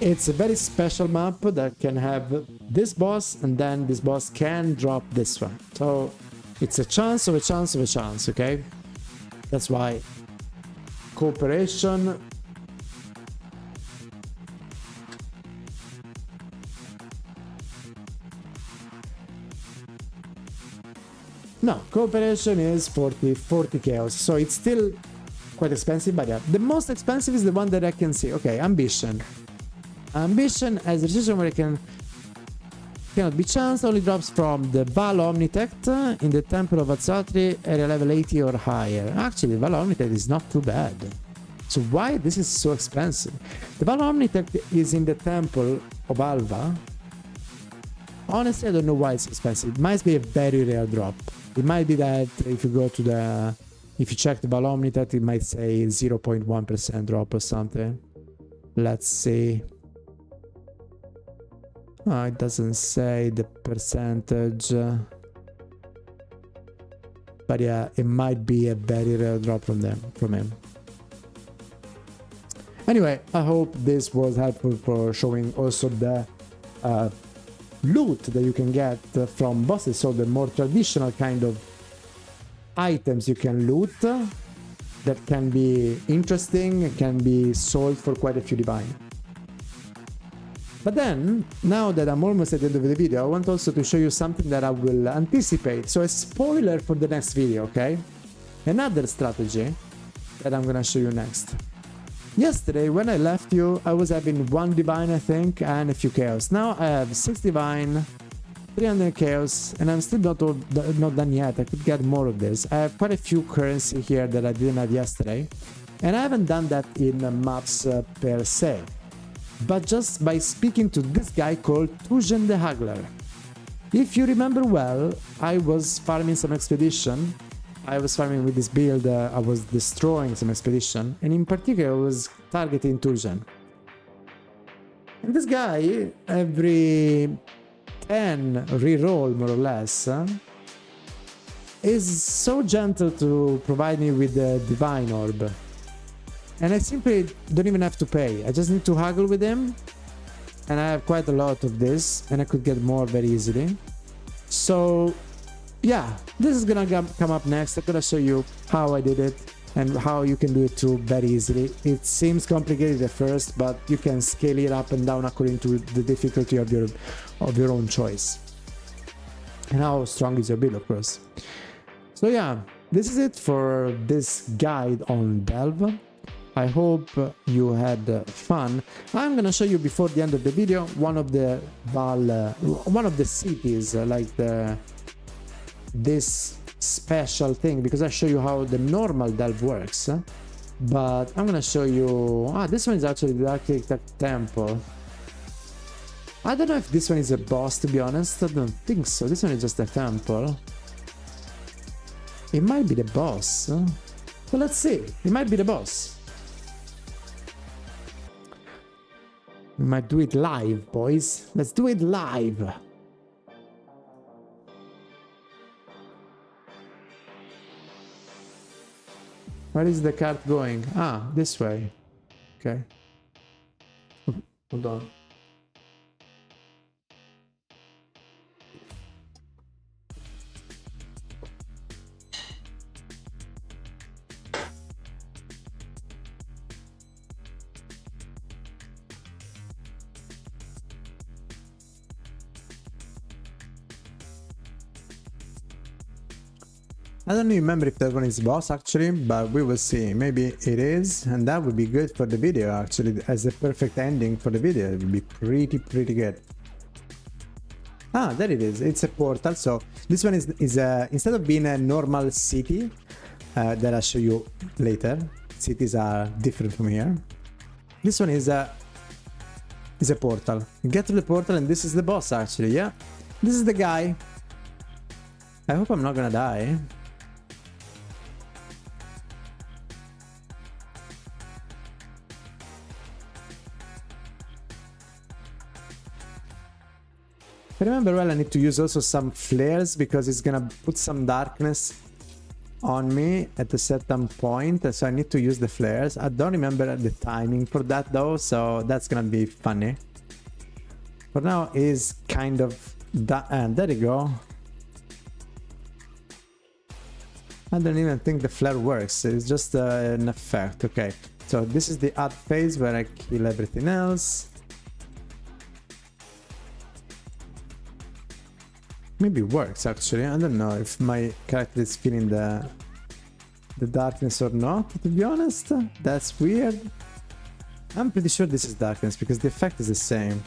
It's a very special map that can have this boss, and then this boss can drop this one. So it's a chance of a chance of a chance, okay? That's why cooperation cooperation is 40 chaos, so it's still quite expensive, but yeah, the most expensive is the one that I can see. Okay, ambition as a decision where it cannot be chanced, only drops from the Val Omnitect in the Temple of Atzatri, area level 80 or higher. Actually, Val Omnitect is not too bad. So why this is so expensive? The Val Omnitect is in the Temple of Alva. Honestly, I don't know why it's expensive. It might be a very rare drop. It might be that if you go to if you check the Val Omnitect, it might say 0.1% drop or something. Let's see. Oh, it doesn't say the percentage. But yeah, it might be a very rare drop from him. Anyway, I hope this was helpful for showing also the loot that you can get from bosses, so the more traditional kind of items you can loot that can be interesting, can be sold for quite a few divine. But then, now that I'm almost at the end of the video, I want also to show you something that I will anticipate. So a spoiler for the next video, okay? Another strategy that I'm gonna show you next. Yesterday, when I left you, I was having 1 divine, I think, and a few chaos. Now I have 6 divine, 300 chaos, and I'm still not done yet. I could get more of this. I have quite a few currency here that I didn't have yesterday, and I haven't done that in maps per se, but just by speaking to this guy called Tujen the Haggler. If you remember well, I was farming some expedition. I was farming with this build, I was destroying some expedition, and in particular I was targeting Tujen. And this guy, every 10 reroll more or less, is so gentle to provide me with the divine orb. And I simply don't even have to pay, I just need to haggle with him, and I have quite a lot of this, and I could get more very easily. So yeah, this is gonna come up next. I'm gonna show you how I did it and how you can do it too very easily. It seems complicated at first, but you can scale it up and down according to the difficulty of your own choice and how strong is your build, of course. So yeah, this is it for this guide on Delve. I hope you had fun. I'm gonna show you before the end of the video one of the cities, like this special thing, because I show you how the normal Delve works, but I'm gonna show you this one is actually the Architect Temple. I don't know if this one is a boss, to be honest. I don't think so. This one is just a temple. It might be the boss, but let's see. It might be the boss. We might do it live, boys. Let's do it live. Where is the cart going? Ah, this way. Okay. Hold on. I don't remember if that one is boss actually, but we will see. Maybe it is, and that would be good for the video actually, as a perfect ending for the video. It would be pretty good. Ah, there it is. It's a portal. So this one is instead of being a normal city that I'll show you later. Cities are different from here. This one is a portal. You get to the portal, and this is the boss actually. Yeah, this is the guy. I hope I'm not gonna die. If I remember well, I need to use also some flares because it's gonna put some darkness on me at a certain point, so I need to use the flares. I don't remember the timing for that though, so that's gonna be funny. For now is kind of that, and there you go. I don't even think the flare works, it's just an effect. Okay, so this is the add phase where I kill everything else. Maybe it works actually. I don't know if my character is feeling the darkness or not, to be honest. That's weird. I'm pretty sure this is darkness because the effect is the same.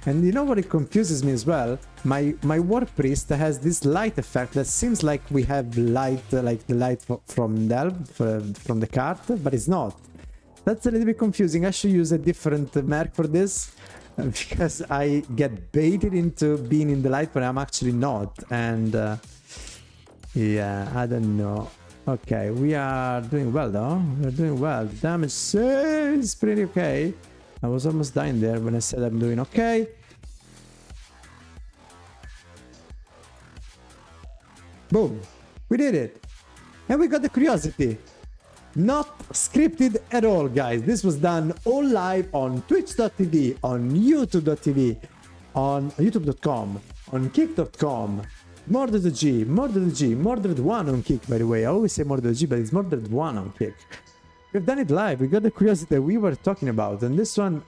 And you know what, it confuses me as well? My war priest has this light effect that seems like we have light, like the light from Delve, from the card, but it's not. That's a little bit confusing. I should use a different merc for this because I get baited into being in the light, but I'm actually not. And yeah, I don't know. Okay, we are doing well though. We're doing well. The damage is pretty okay. I was almost dying there when I said I'm doing okay. Boom! We did it! And we got the curiosity! Not scripted at all, guys. This was done all live on twitch.tv, on youtube.tv, on youtube.com, on kick.com, MordredOG, Mordred1 on Kick, by the way. I always say MordredOG, but it's Mordred1 on Kick. We've done it live. We got the curiosity that we were talking about, and this one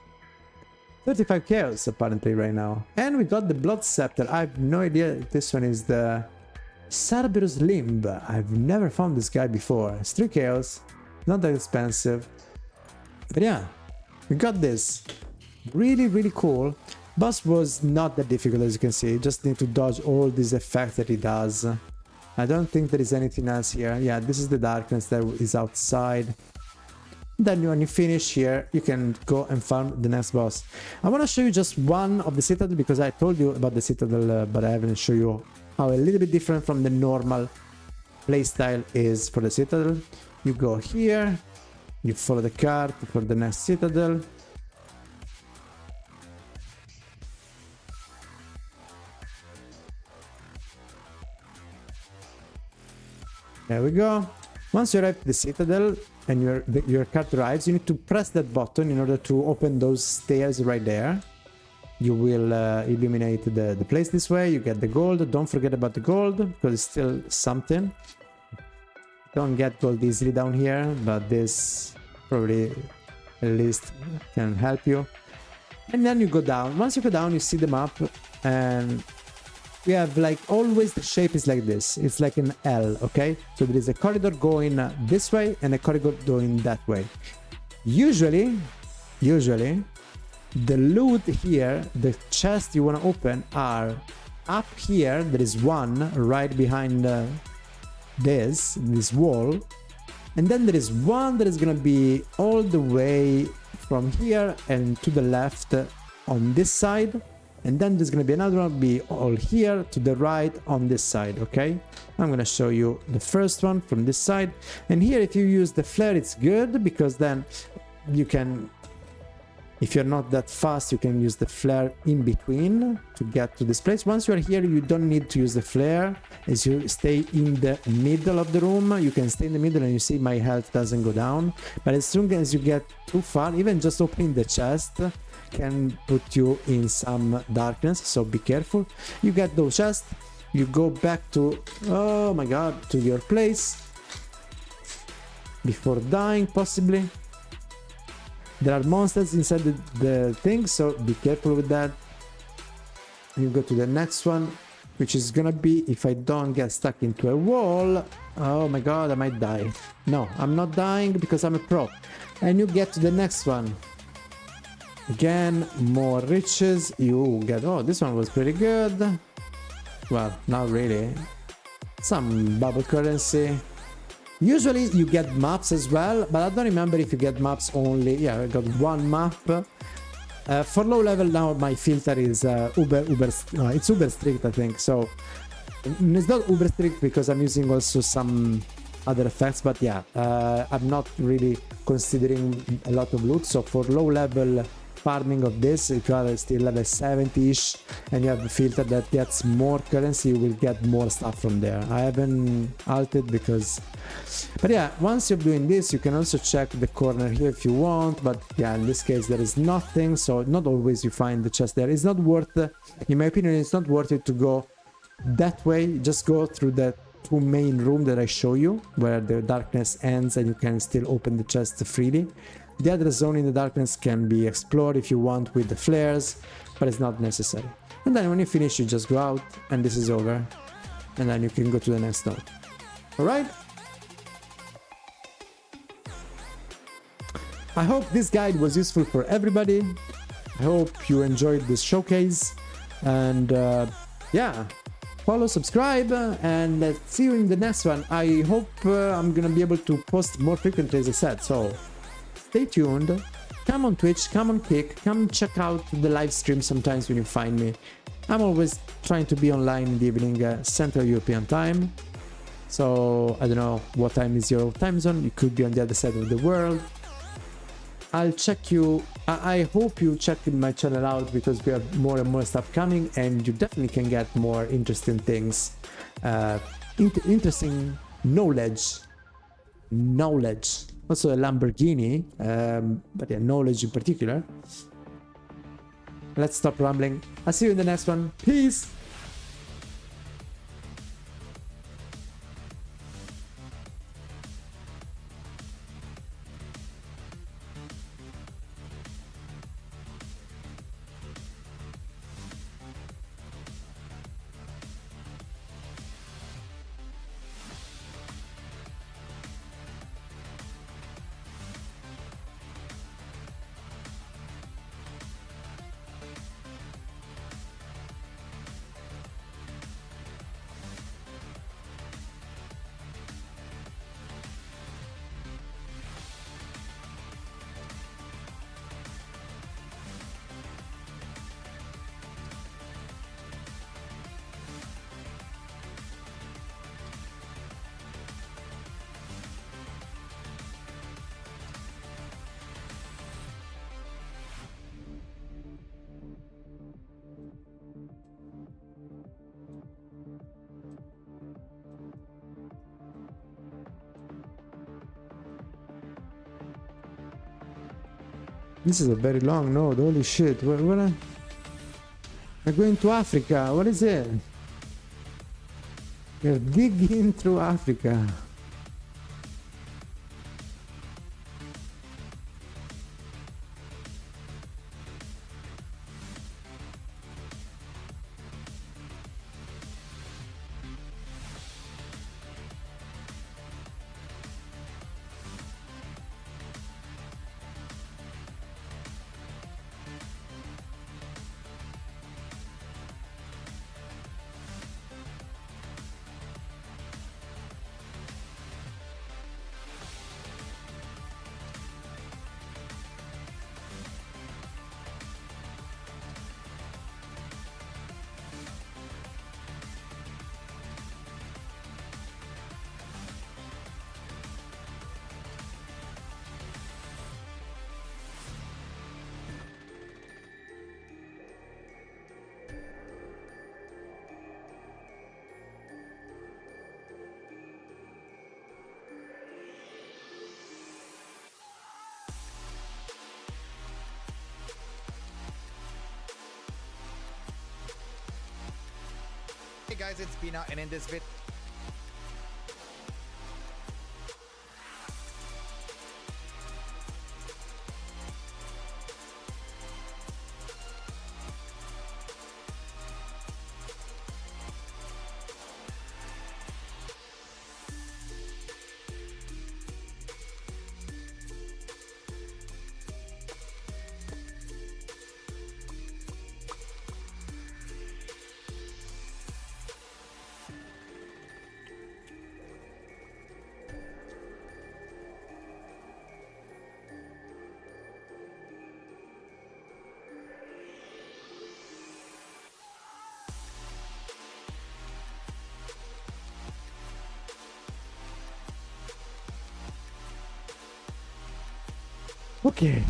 35 chaos apparently right now. And we got the Blood Scepter. I have no idea if this one is the Cerberus Limb. I've never found this guy before. It's 3 chaos, not that expensive. But yeah, we got this. Really cool. Boss was not that difficult, as you can see. Just need to dodge all these effects that he does. I don't think there is anything else here. Yeah, this is the darkness that is outside. Then when you finish here, you can go and farm the next boss. I want to show you just one of the Citadel because I told you about the Citadel, but I haven't shown you how a little bit different from the normal playstyle is for the Citadel. You go here, you follow the card for the next Citadel. There we go. Once you arrive at the Citadel and your card arrives, you need to press that button in order to open those stairs right there. You will illuminate the place this way. You get the gold. Don't forget about the gold because it's still something. Don't get gold easily down here, but this probably at least can help you. And then you go down. Once you go down, you see the map, and we have like always the shape is like this. It's like an L, okay? So there is a corridor going this way and a corridor going that way. Usually, the loot here, the chest you want to open are up here. There is one right behind this wall, and then there is one that is gonna be all the way from here and to the left on this side, and then there's gonna be another one be all here to the right on this side. Okay, I'm gonna show you the first one from this side, and here if you use the flare it's good because then you can, if you're not that fast, you can use the flare in between to get to this place. Once you're here, you don't need to use the flare. As you stay in the middle of the room, you can stay in the middle and you see my health doesn't go down. But as soon as you get too far, even just opening the chest can put you in some darkness, so be careful. You get those chests, you go back to, oh my god, to your place before dying possibly. There are monsters inside the thing, so be careful with that. You go to the next one, which is gonna be if I don't get stuck into a wall. Oh my god, I might die. No, I'm not dying because I'm a pro. And you get to the next one. Again, more riches. You get, oh, this one was pretty good. Well, not really. Some bubble currency. Usually you get maps as well, but I don't remember if you get maps only. Yeah, I got one map. For low level now, my filter is it's uber strict, I think. So it's not uber strict because I'm using also some other effects, but yeah, I'm not really considering a lot of loot. So for low level farming of this, if you are still level 70-ish and you have a filter that gets more currency, you will get more stuff from there. I haven't altered because, but yeah, once you're doing this, you can also check the corner here if you want, but yeah, in this case there is nothing, so not always you find the chest there. It's not worth, in my opinion, it's not worth it to go that way. Just go through the two main room that I show you, where the darkness ends and you can still open the chest freely. The other zone in the darkness can be explored if you want with the flares, but it's not necessary. And then when you finish, you just go out and this is over. And then you can go to the next node. Alright? I hope this guide was useful for everybody. I hope you enjoyed this showcase. And yeah, follow, subscribe, and let's see you in the next one. I hope I'm gonna be able to post more frequently, as I said. So stay tuned, come on Twitch, come on Kick, come check out the live stream sometimes when you find me. I'm always trying to be online in the evening, Central European time. So I don't know what time is your time zone, you could be on the other side of the world. I'll check you, I hope you check my channel out because we have more and more stuff coming and you definitely can get more interesting things, interesting knowledge. Also a Lamborghini, but yeah, knowledge in particular. Let's stop rambling. I'll see you in the next one. Peace! This is a very long node, holy shit. What I'm going to Africa, what is it? We're digging through Africa. Hey guys, it's Pina, and in this vid Okay.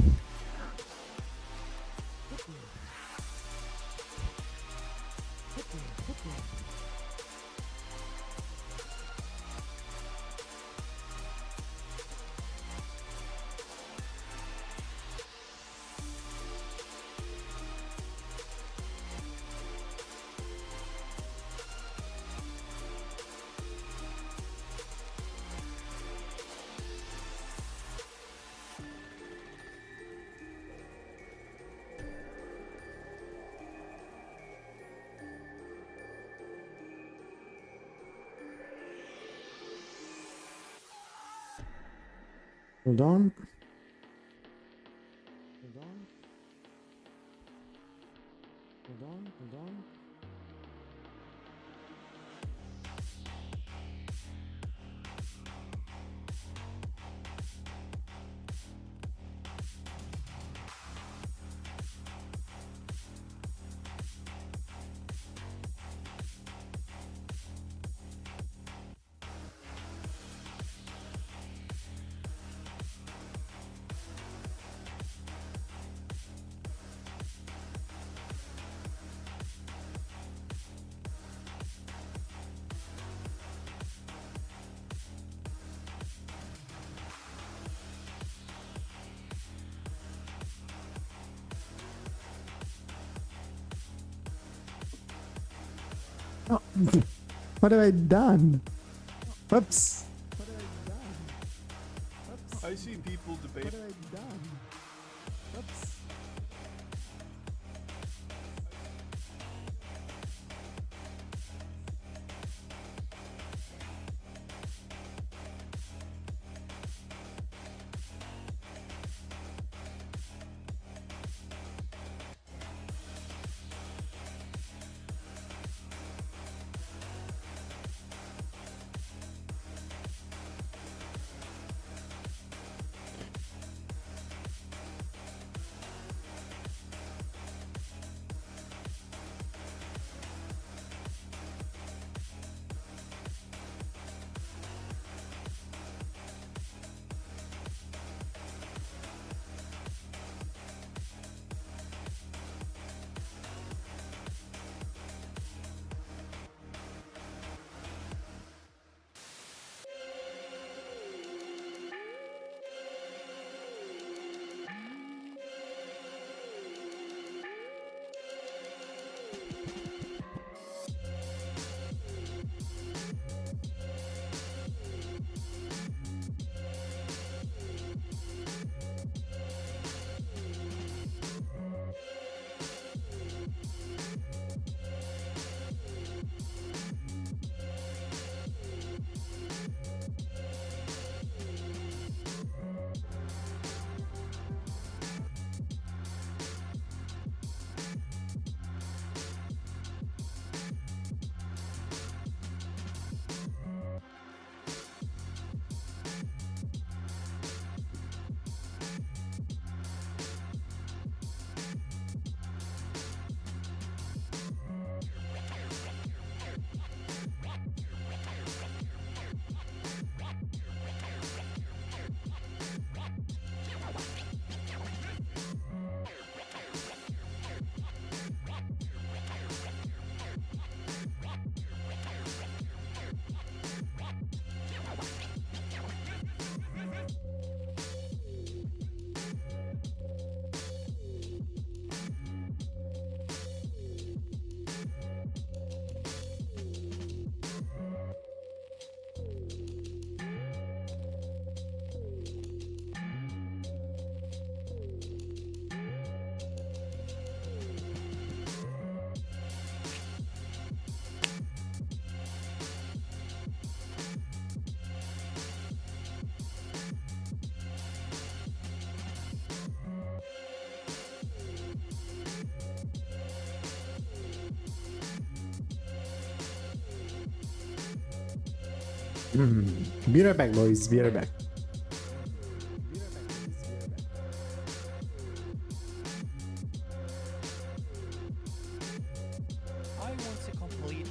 Hold on. Hold on. Hold on. Hold on. Oh, what have I done? Whoops. What have I done? Whoops. I see people debate. What have I done? Whoops. Be right back, boys. Be right back. I want to complete.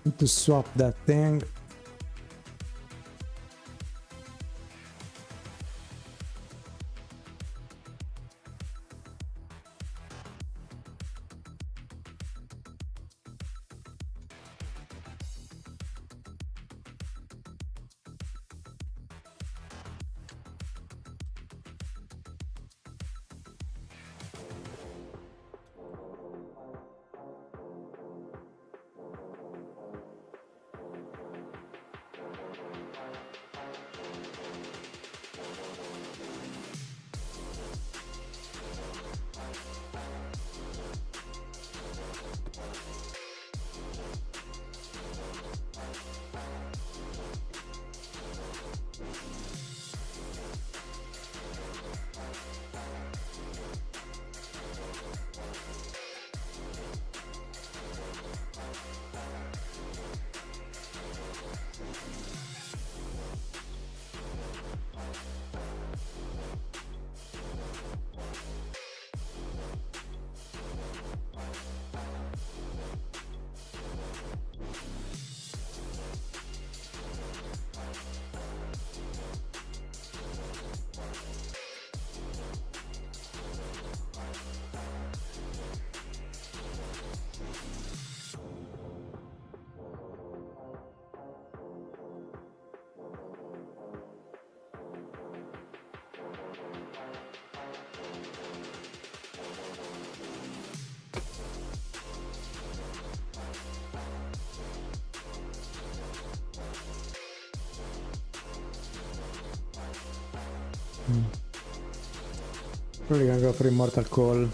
Need to swap that thing. Probably gonna go for Immortal Call.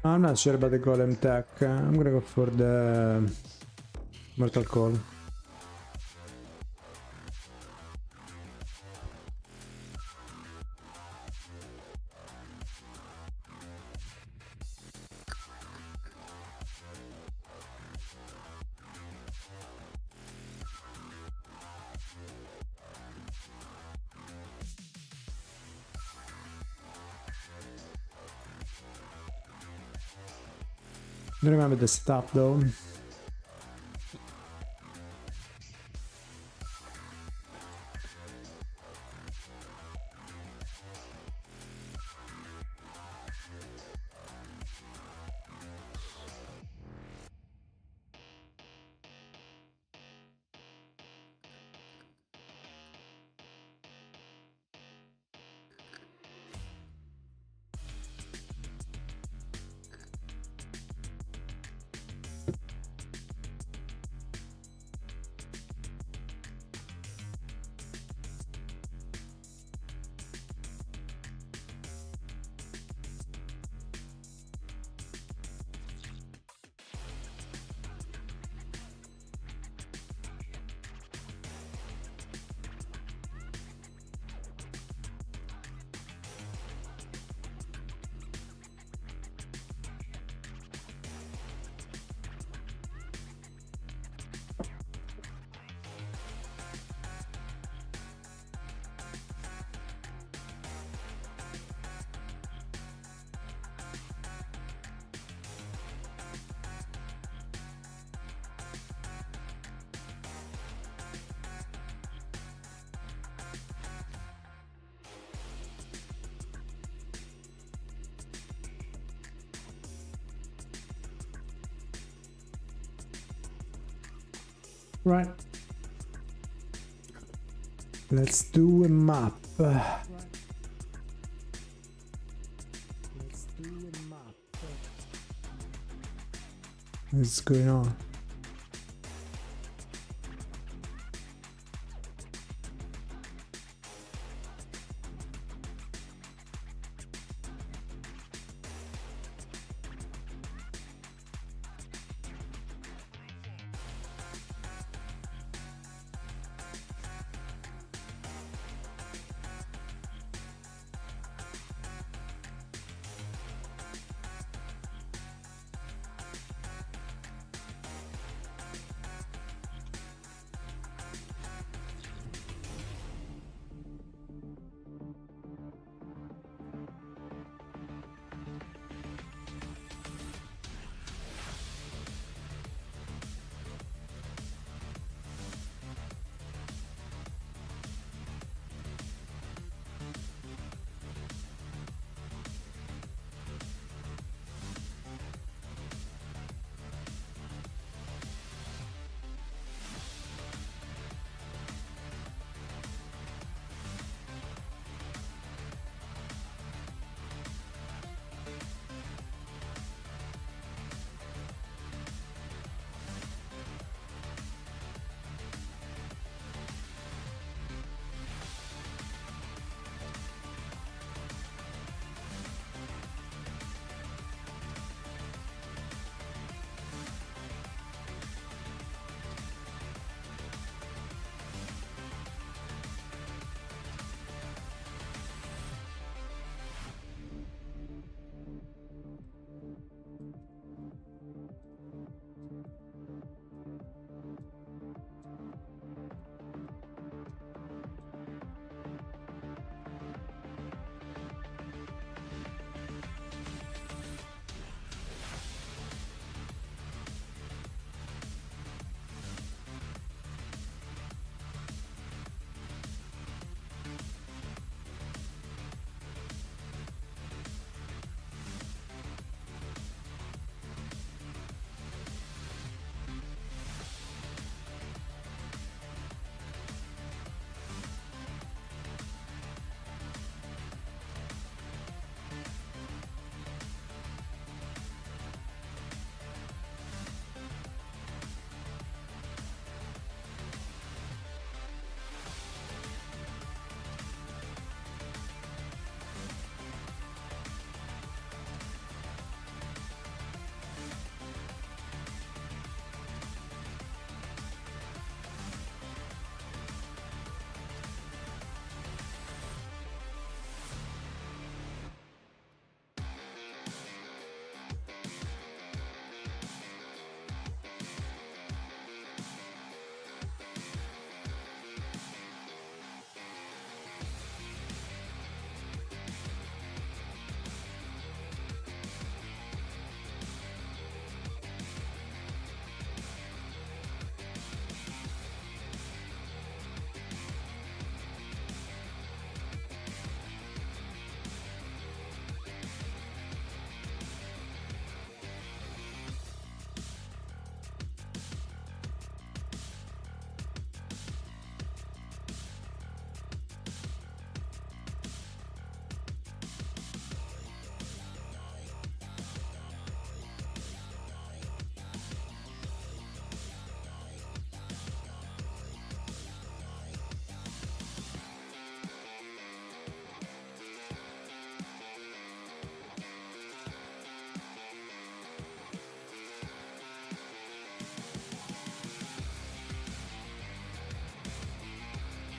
I'm not sure about the Golem tech. I'm gonna go for the Mortal Call. Don't remember the setup though. Right. Let's do a map. What's going on?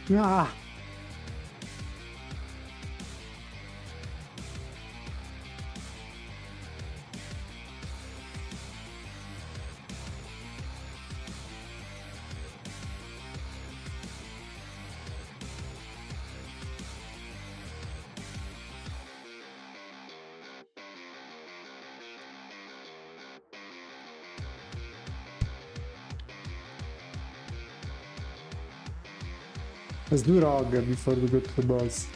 Ah. Let's do ROG before we go to the boss.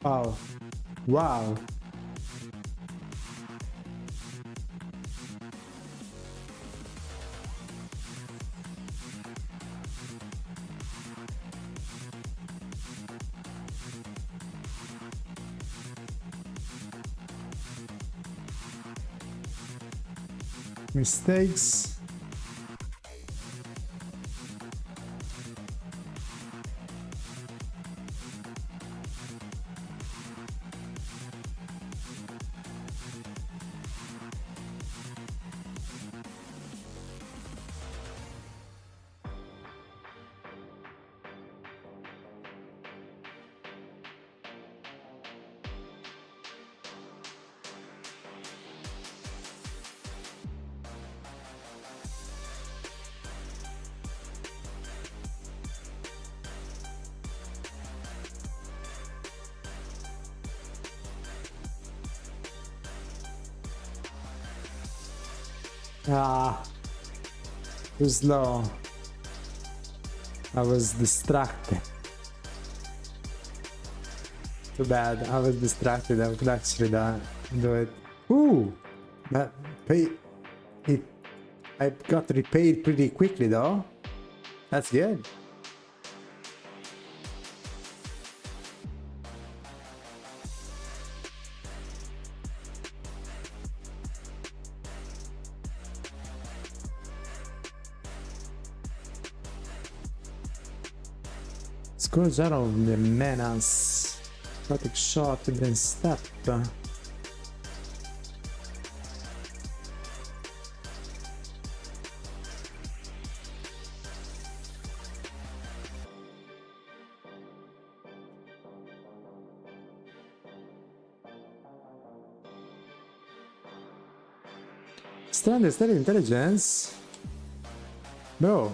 Wow. Wow. Mistakes. Ah, too slow. I was distracted. Too bad. I was distracted. I could actually do it. Ooh, that pay it. I got repaid pretty quickly though. That's good. Scores out of the menace. Static shot and then step. Standard static intelligence? Bro.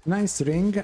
Nice ring.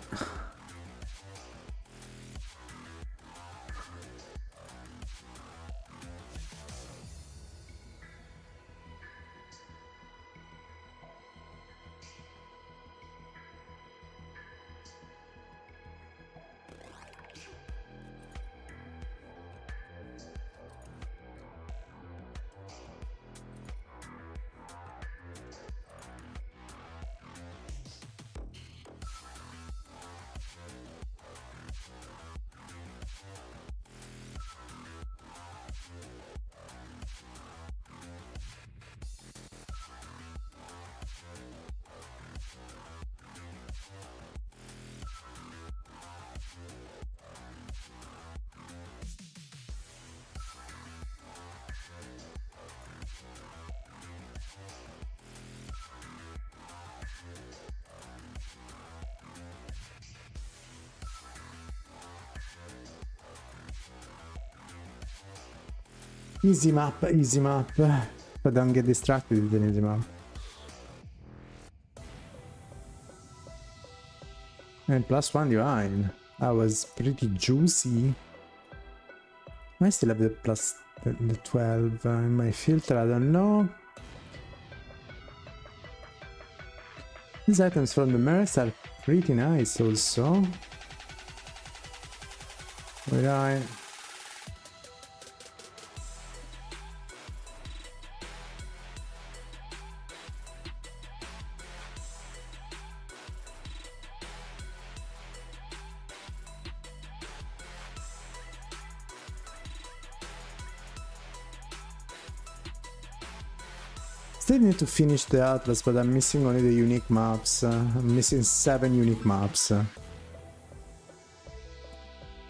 Easy map, easy map. But don't get distracted with an easy map. And +1 divine. That was pretty juicy. I still have the plus the 12 in my filter, I don't know. These items from the mercs are pretty nice also. Right. Still need to finish the atlas, but I'm missing only the unique maps. I'm missing 7 unique maps.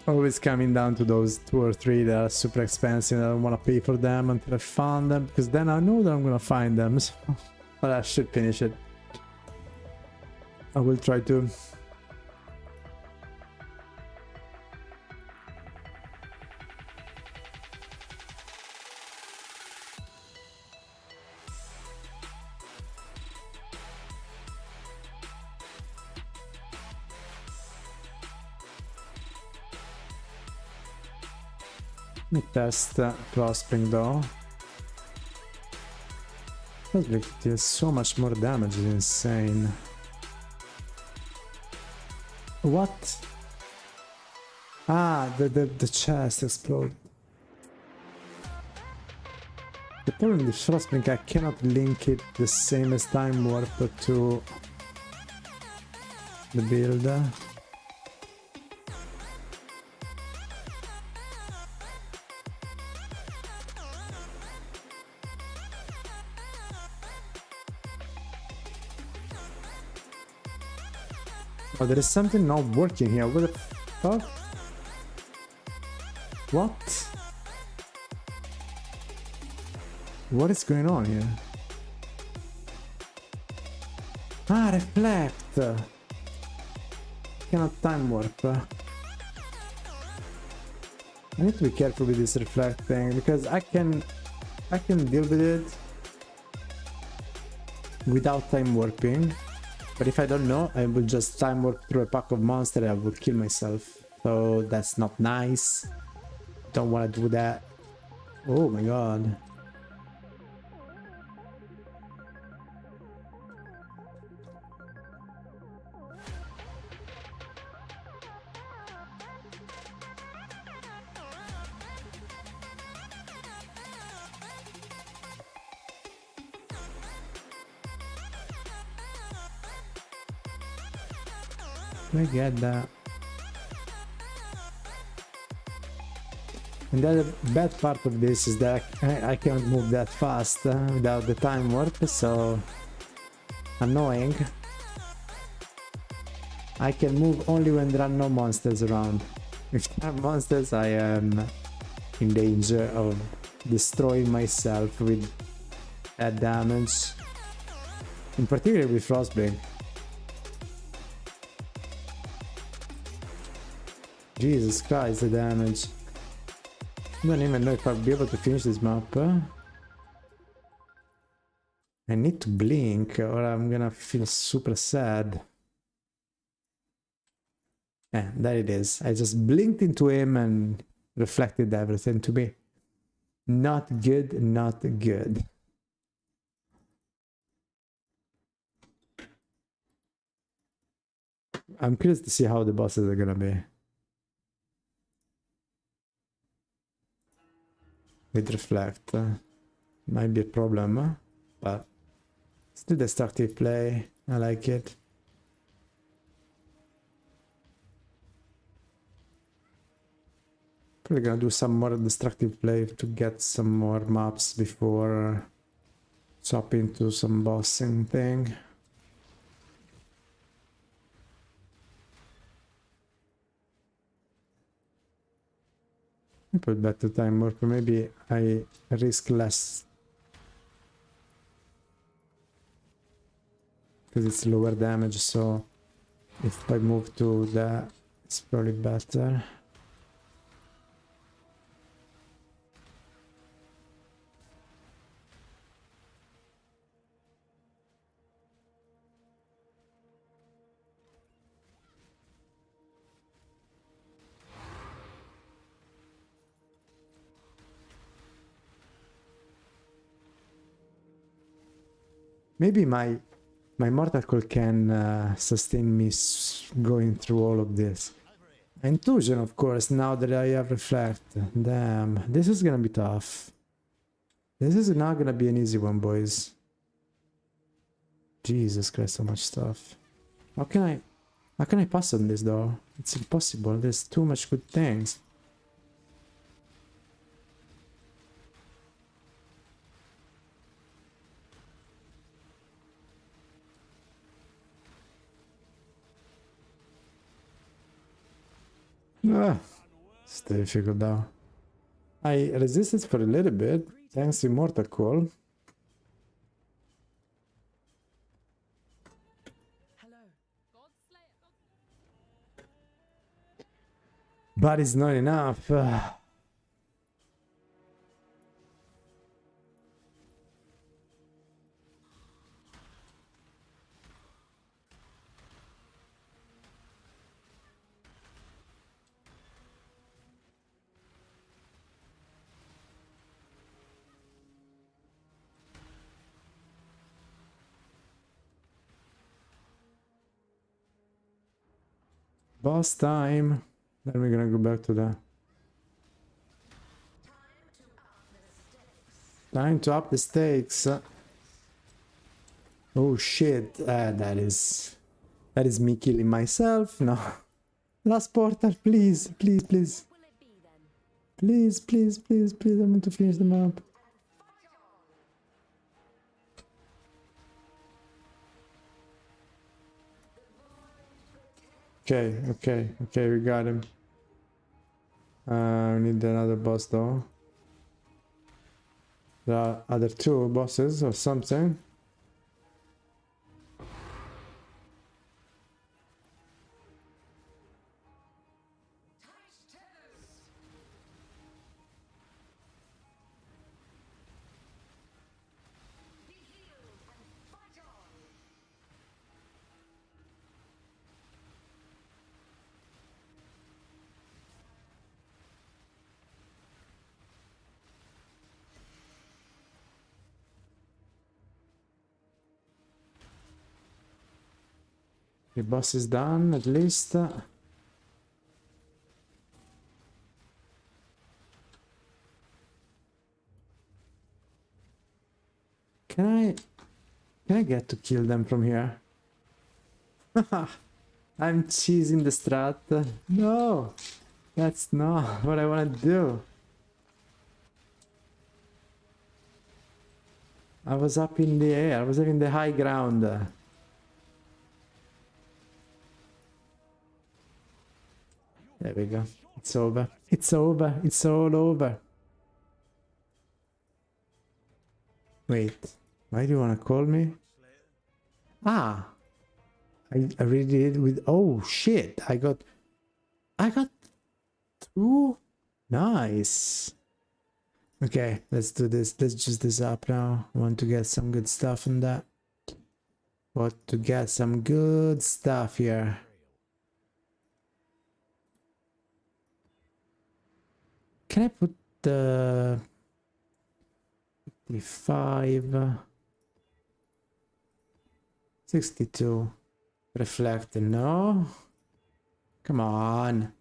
always coming down to those 2 or 3 that are super expensive. I don't want to pay for them until I found them, because then I know that I'm gonna find them. So, but I should finish it. I will try to. Let me test Frostspring though. Frostspring deals so much more damage, it's insane. What? Ah, the chest exploded. The problem with Frostspring, I cannot link it the same as Time Warp to the build. Oh, there is something not working here. What the fuck? What? What is going on here? Ah, reflect! Cannot time warp. I need to be careful with this reflect thing, because I can deal with it without time warping. But if I don't know, I will just time warp through a pack of monsters and I will kill myself. So that's not nice. Don't want to do that. Oh my god. I get that. And the other bad part of this is that I can't move that fast without the time warp, so annoying. I can move only when there are no monsters around. If there are monsters, I am in danger of destroying myself with that damage. In particular with Frostbreak. Jesus Christ, the damage. I don't even know if I'll be able to finish this map. I need to blink or I'm gonna feel super sad. Yeah, there it is. I just blinked into him and reflected everything to me. Not good, not good. I'm curious to see how the bosses are gonna be. With reflect. Might be a problem, but still destructive play. I like it. Probably gonna do some more destructive play to get some more maps before swapping to some bossing thing. I put better time warp, maybe I risk less because it's lower damage, so if I move to that, it's probably better. Maybe my Mortal Coil can sustain me going through all of this. Intuition, of course, now that I have Reflect. Damn, this is gonna be tough. This is not gonna be an easy one, boys. Jesus Christ, so much stuff. How can I pass on this though? It's impossible, there's too much good things. Ah. It's difficult though. I resisted for a little bit, thanks to Immortal Call. But it's not enough. Boss time. Then we're gonna go back to the... Time to up the stakes. Oh shit, that is me killing myself. No. Last portal, please, please, please. Please, please, please, please, I want to finish the map. Okay, we got him. We need another boss though. There are other two bosses or something. The boss is done, at least. Can I get to kill them from here? I'm cheesing the strat. No, that's not what I want to do. I was up in the air, I was in the high ground. There we go. It's over. It's over. It's all over. Wait. Why do you want to call me? Ah. I really did with... Oh, shit. I got 2? Nice. Okay, let's do this. Let's juice this up now. I want to get some good stuff in that. Want to get some good stuff here. Can I put the 55, 62 reflected? No, come on.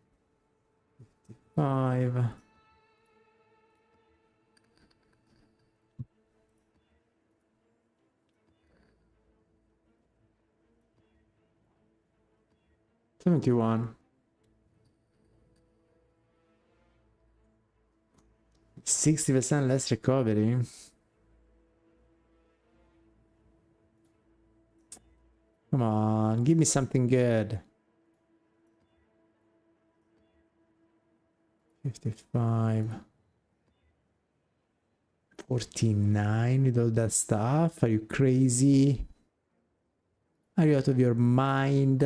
55. $71. 60% less recovery. Come on, give me something good. 55. 49 with all that stuff. Are you crazy? Are you out of your mind?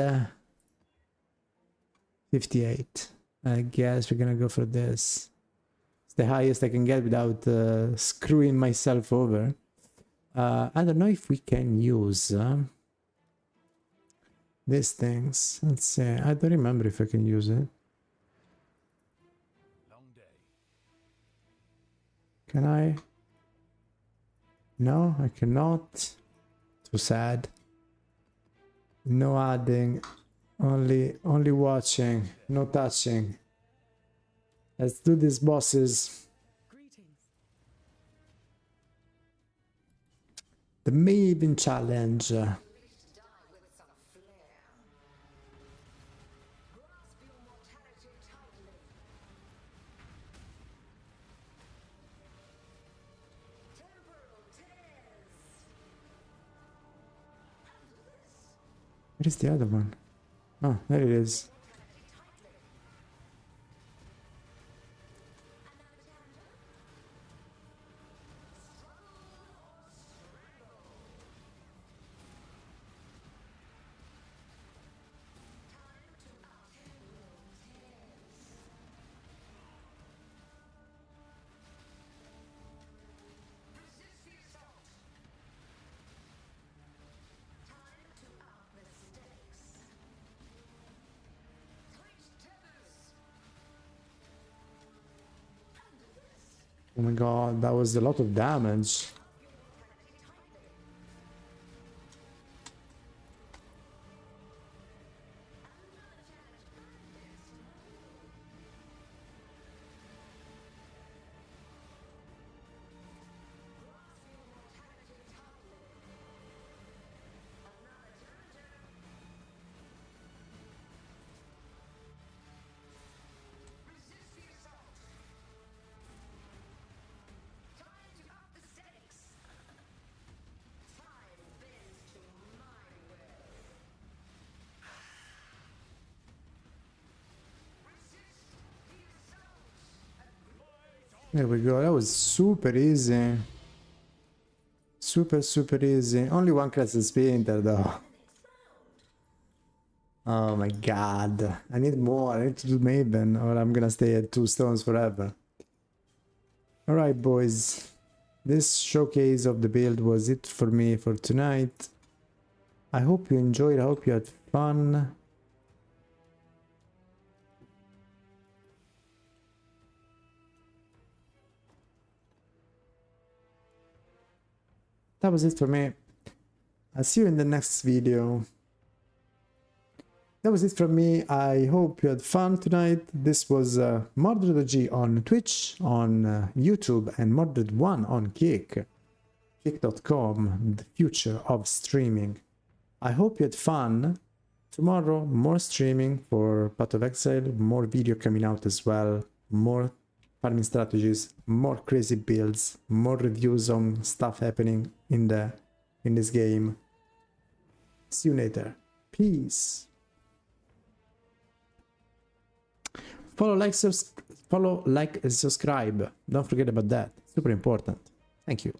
58. I guess we're gonna go for this. It's the highest I can get without screwing myself over. I don't know if we can use these things. Let's see. I don't remember if I can use it. Can I? No, I cannot. Too sad. No adding. Only watching. No touching. Let's do these bosses. The Maven Challenge. Where is the other one? Oh, there it is. Oh my god, that was a lot of damage. There we go, that was super easy. Super easy. Only one class is splinter though. Oh my god. I need more. I need to do Maven or I'm gonna stay at 2 stones forever. Alright boys. This showcase of the build was it for me for tonight. I hope you enjoyed. I hope you had fun. That was it for me. I'll see you in the next video. That was it from me. I hope you had fun tonight. This was MordredOG on Twitch, on YouTube, and Mordred1 on Kick. Kick.com, the future of streaming. I hope you had fun. Tomorrow, more streaming for Path of Exile, more video coming out as well, more farming strategies, more crazy builds, more reviews on stuff happening in this game. See you later. Peace. Follow, like, and subscribe. Don't forget about that. Super important. Thank you.